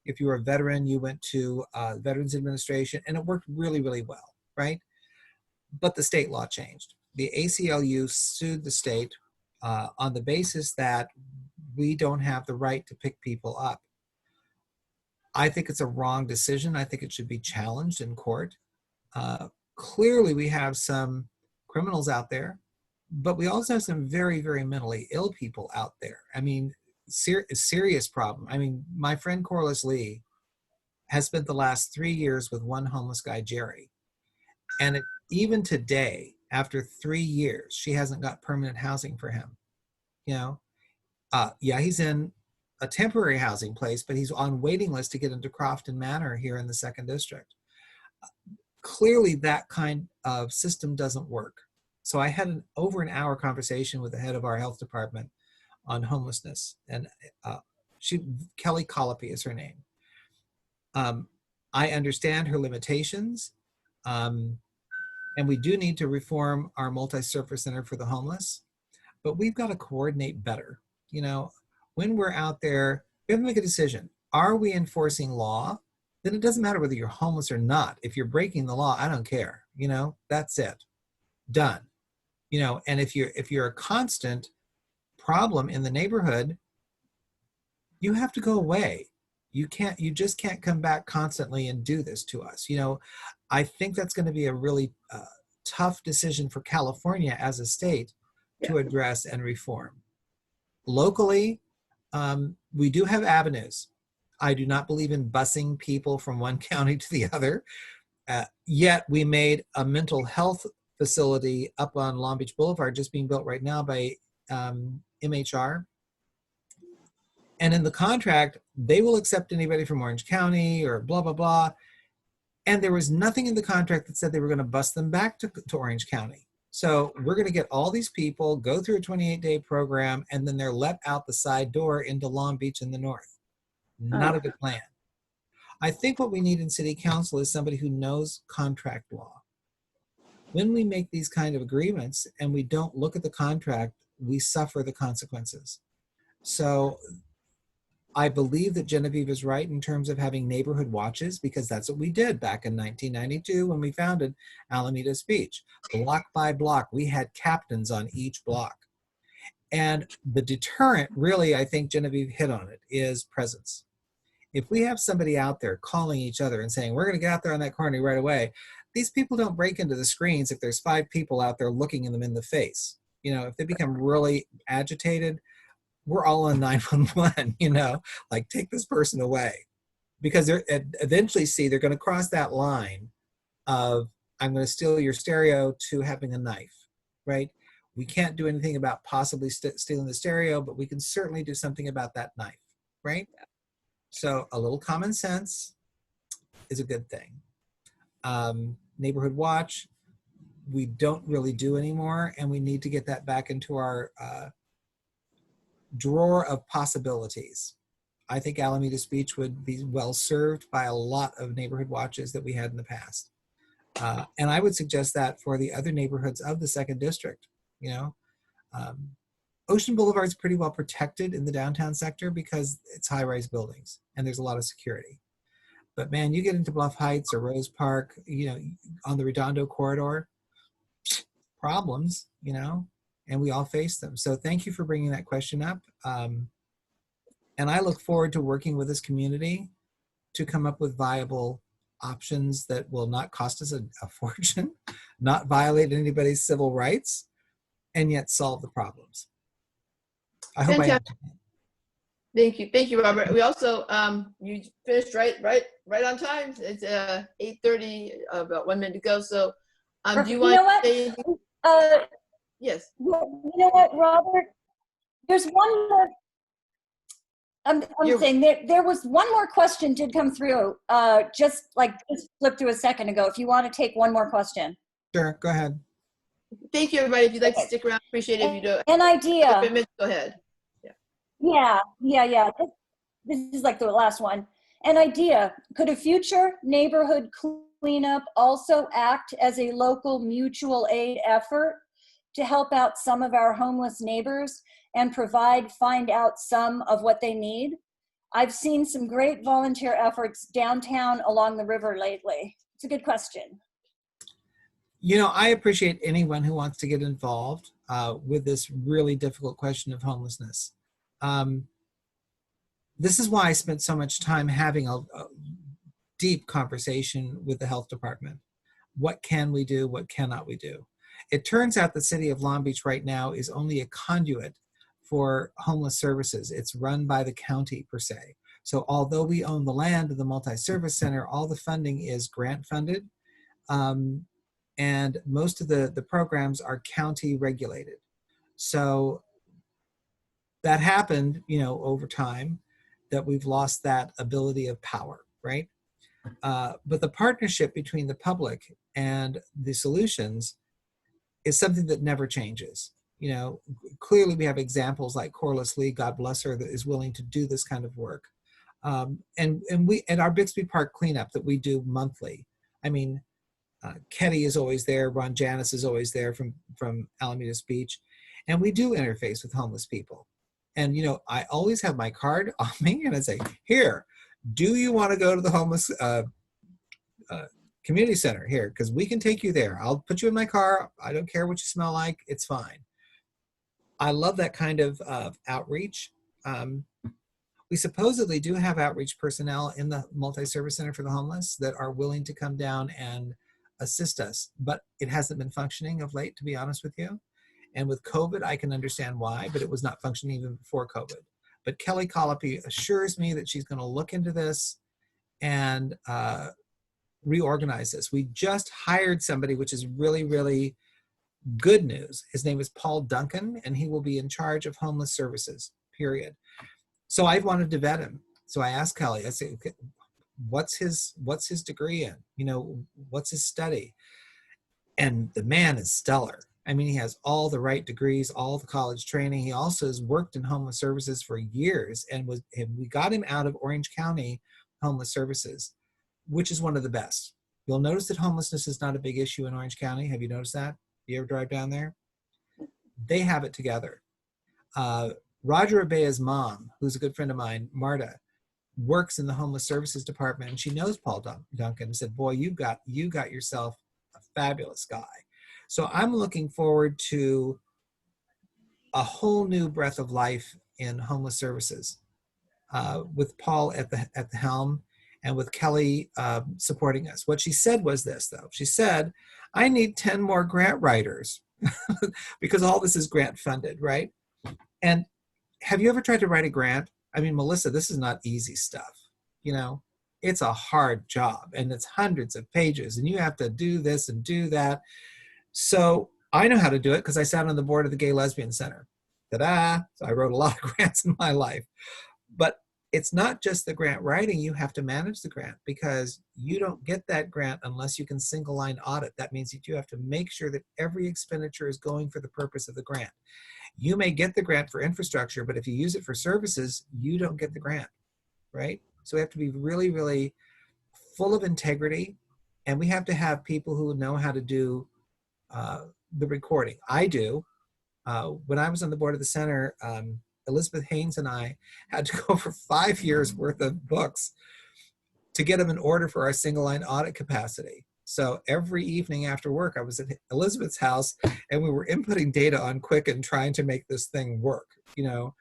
If you were a veteran, you went to Veterans Administration, and it worked really, really well, right? But the state law changed. The ACLU sued the state on the basis that we don't have the right to pick people up. I think it's a wrong decision. I think it should be challenged in court. Clearly, we have some criminals out there, but we also have some very, very mentally ill people out there. I mean, serious problem. I mean, my friend Corliss Lee has spent the last 3 years with one homeless guy, Jerry. And even today, after 3 years, she hasn't got permanent housing for him. Yeah, he's in a temporary housing place, but he's on waiting list to get into Crofton Manor here in the 2nd District. Clearly, that kind of system doesn't work. So I had over an hour conversation with the head of our health department on homelessness, and Kelly Colopy is her name. I understand her limitations, and we do need to reform our Multi-Service Center for the Homeless, but we've got to coordinate better. When we're out there, we have to make a decision. Are we enforcing law? Then it doesn't matter whether you're homeless or not. If you're breaking the law, I don't care. That's it. Done. And if you're a constant problem in the neighborhood, you have to go away. You just can't come back constantly and do this to us. I think that's going to be a really tough decision for California as a state to address and reform. Locally, we do have avenues. I do not believe in busing people from one county to the other. Yet we made a mental health facility up on Long Beach Boulevard, just being built right now by MHR. And in the contract, they will accept anybody from Orange County or blah, blah, blah. And there was nothing in the contract that said they were going to bus them back to Orange County. So we're going to get all these people, go through a 28-day program, and then they're let out the side door into Long Beach in the north. Not a good plan. I think what we need in city council is somebody who knows contract law. When we make these kind of agreements and we don't look at the contract, we suffer the consequences. So I believe that Genevieve is right in terms of having neighborhood watches, because that's what we did back in 1992 when we founded Alamitos Beach. Block by block, we had captains on each block. And the deterrent, really, I think Genevieve hit on it, is presence. If we have somebody out there calling each other and saying, we're going to get out there on that corner right away, these people don't break into the screens if there's 5 people out there looking them in the face. You know, if they become really agitated, we're all on 911, you know, like take this person away. Because they're eventually they're going to cross that line of, I'm going to steal your stereo, to having a knife, right? We can't do anything about possibly stealing the stereo, but we can certainly do something about that knife, right? So a little common sense is a good thing. Neighborhood watch, we don't really do anymore, and we need to get that back into our drawer of possibilities. I think Alamitos Beach would be well served by a lot of neighborhood watches that we had in the past. And I would suggest that for the other neighborhoods of the 2nd District. You know, Ocean Boulevard is pretty well protected in the downtown sector because it's high-rise buildings and there's a lot of security. But man, you get into Bluff Heights or Rose Park, you know, on the Redondo corridor, problems, you know, and we all face them. So thank you for bringing that question up. And I look forward to working with this community to come up with viable options that will not cost us a fortune, not violate anybody's civil rights, and yet solve the problems. I hope Fantastic. Thank you, Robert. We also you finished right on time. It's 8:30, about 1 minute to go. So do you want to say anything? Yes. You know what, Robert? There's one more. I'm saying there was one more question did come through. Just flipped through a second ago. If you want to take one more question. Sure, go ahead. Thank you, everybody. If you'd like to stick around, appreciate it. If you don't, an idea. Go ahead. Yeah. This is like the last one. An idea. Could a future neighborhood cleanup also act as a local mutual aid effort to help out some of our homeless neighbors and find out some of what they need? I've seen some great volunteer efforts downtown along the river lately. It's a good question. You know, I appreciate anyone who wants to get involved with this really difficult question of homelessness. This is why I spent so much time having a deep conversation with the health department. What can we do? What cannot we do? It turns out the city of Long Beach right now is only a conduit for homeless services. It's run by the county per se. So although we own the land of the multi-service center, all the funding is grant funded. And most of the programs are county regulated. So that happened, you know, over time, that we've lost that ability of power, right? But the partnership between the public and the solutions is something that never changes. You know, clearly we have examples like Corliss Lee, God bless her, that is willing to do this kind of work. And our Bixby Park cleanup that we do monthly. I mean, Ketty is always there, Ron Janis is always there from Alamitos Beach, and we do interface with homeless people. And you know, I always have my card on me, and I say, "Here, do you want to go to the homeless community center here? Because we can take you there. I'll put you in my car. I don't care what you smell like. It's fine." I love that kind of outreach. We supposedly do have outreach personnel in the multi-service center for the homeless that are willing to come down and assist us, but it hasn't been functioning of late, to be honest with you. And with COVID, I can understand why, but it was not functioning even before COVID. But Kelly Colopy assures me that she's going to look into this and reorganize this. We just hired somebody, which is really, really good news. His name is Paul Duncan, and he will be in charge of homeless services, period. So I wanted to vet him. So I asked Kelly, I said, okay, what's his degree in? You know, what's his study? And the man is stellar. I mean, he has all the right degrees, all the college training. He also has worked in homeless services for years, and we got him out of Orange County homeless services, which is one of the best. You'll notice that homelessness is not a big issue in Orange County. Have you noticed that? You ever drive down there? They have it together. Roger Abea's mom, who's a good friend of mine, Marta, works in the homeless services department, and she knows Paul Duncan and said, boy, you got yourself a fabulous guy. So I'm looking forward to a whole new breath of life in homeless services with Paul at the helm and with Kelly supporting us. What she said was this, though. She said, I need 10 more grant writers because all this is grant funded, right? And have you ever tried to write a grant? I mean, Melissa, this is not easy stuff. You know, it's a hard job and it's hundreds of pages and you have to do this and do that. So I know how to do it because I sat on the board of the Gay Lesbian Center. Ta-da! So I wrote a lot of grants in my life. But it's not just the grant writing, you have to manage the grant because you don't get that grant unless you can single line audit. That means that you have to make sure that every expenditure is going for the purpose of the grant. You may get the grant for infrastructure, but if you use it for services, you don't get the grant, right? So we have to be really, really full of integrity, and we have to have people who know how to do the recording. I do. When I was on the board of the center, Elizabeth Haynes and I had to go for 5 years worth of books to get them in order for our single line audit capacity. So every evening after work, I was at Elizabeth's house and we were inputting data on Quicken trying to make this thing work, you know.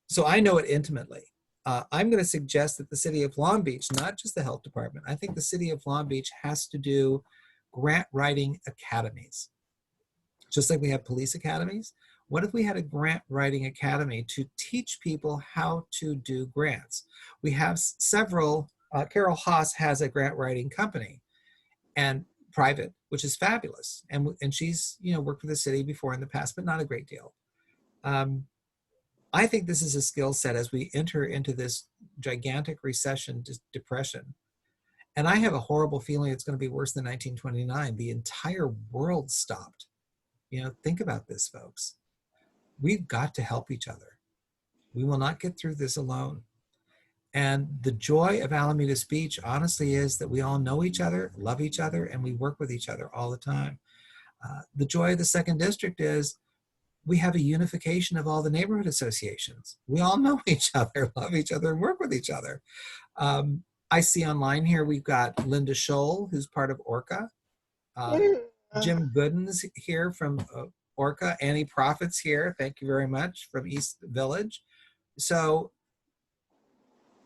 So I know it intimately. I'm going to suggest that the city of Long Beach, not just the health department, I think the city of Long Beach has to do grant writing academies. Just like we have police academies, what if we had a grant writing academy to teach people how to do grants? We have several, Carol Haas has a grant writing company and private, which is fabulous. And she's, you know, worked for the city before in the past, but not a great deal. I think this is a skill set as we enter into this gigantic recession, depression. And I have a horrible feeling it's going to be worse than 1929. The entire world stopped. You know, think about this, folks. We've got to help each other. We will not get through this alone. And the joy of Alamitos Beach, honestly, is that we all know each other, love each other, and we work with each other all the time. The joy of the second district is we have a unification of all the neighborhood associations. We all know each other, love each other, and work with each other. I see online here we've got Linda Scholl, who's part of ORCA. Jim Gooden's here from ORCA. Annie Prophet's here, thank you very much, from East Village. So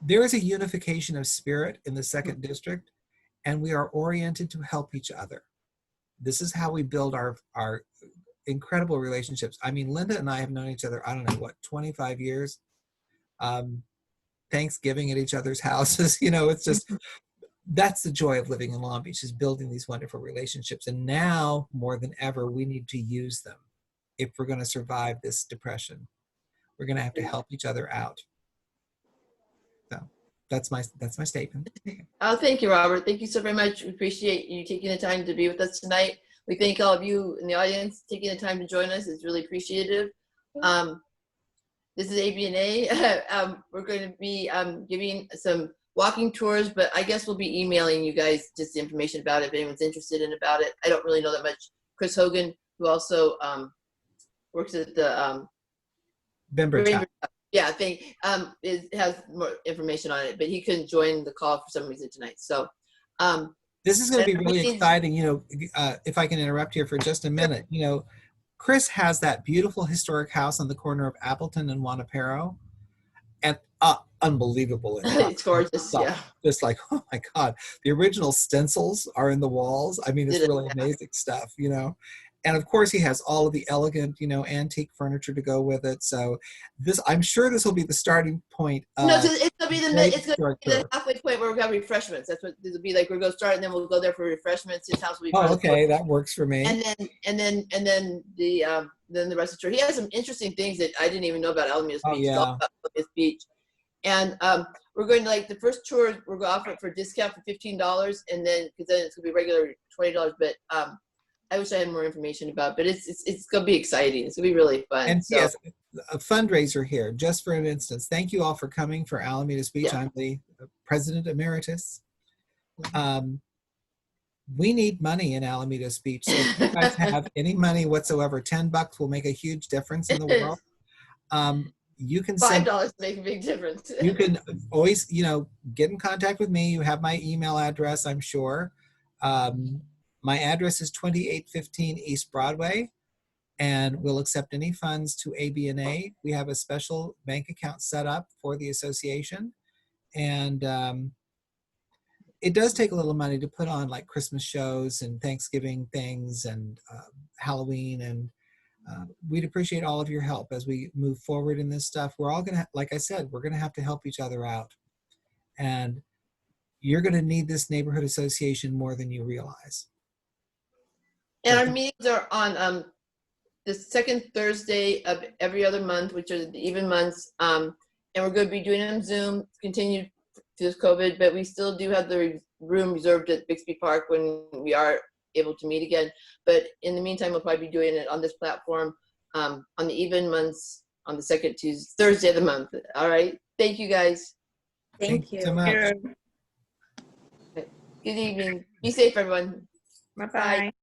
there is a unification of spirit in the second district, and we are oriented to help each other. This is how we build our incredible relationships. I mean, Linda and I have known each other, I don't know, what, 25 years? Thanksgiving at each other's houses, you know, it's just, that's the joy of living in Long Beach, is building these wonderful relationships. And now, more than ever, we need to use them if we're going to survive this depression. We're going to have to help each other out. So that's my statement. Oh, thank you, Robert. Thank you so very much. We appreciate you taking the time to be with us tonight. We thank all of you in the audience taking the time to join us. It's really appreciative. This is ABNA. We're going to be giving some walking tours, but I guess we'll be emailing you guys just the information about it if anyone's interested in about it. I don't really know that much. Chris Hogan, who also works at the Bember Town. Yeah, I think has more information on it, but he couldn't join the call for some reason tonight. So this is going to be really exciting. You know, if I can interrupt here for just a minute, you know, Chris has that beautiful historic house on the corner of Appleton and Wanapero, and unbelievable. It's gorgeous, yeah. Just like, oh my God, the original stencils are in the walls. I mean, it's really amazing stuff, you know. And of course, he has all of the elegant, you know, antique furniture to go with it. So this, I'm sure this will be the starting point. No, it's going to be the halfway point where we're going to have refreshments. That's what this will be like. We're going to start, and then we'll go there for refreshments. His house will be. Oh, okay, that works for me. And then the rest of the tour. He has some interesting things that I didn't even know about Alamitos Beach. Yeah. It's all about Alamitos Beach. And we're going to, like, the first tour, we're going to offer it for a discount for $15, and then, because then it's going to be regular $20. But I wish I had more information about it, but it's going to be exciting. It's going to be really fun. And so, yes, a fundraiser here, just for an instance. Thank you all for coming for Alamitos Beach. Yeah. I'm the President Emeritus. We need money in Alamitos Beach. So if you guys have any money whatsoever, $10 will make a huge difference in the world. You can send, $5 make a big difference. you can always, get in contact with me. You have my email address, I'm sure. My address is 2815 East Broadway, and we'll accept any funds to ABNA. We have a special bank account set up for the association. And it does take a little money to put on like Christmas shows and Thanksgiving things and Halloween. And we'd appreciate all of your help as we move forward in this stuff. We're all gonna, like I said, we're gonna have to help each other out. And you're gonna need this neighborhood association more than you realize. And our meetings are on the second Thursday of every other month, which are the even months. And we're going to be doing it on Zoom, continue through this COVID, but we still do have the room reserved at Bixby Park when we are able to meet again. But in the meantime, we'll probably be doing it on this platform on the even months on the second Thursday of the month. All right. Thank you, guys. Thank you. So much. Good evening. Be safe, everyone. Bye-bye.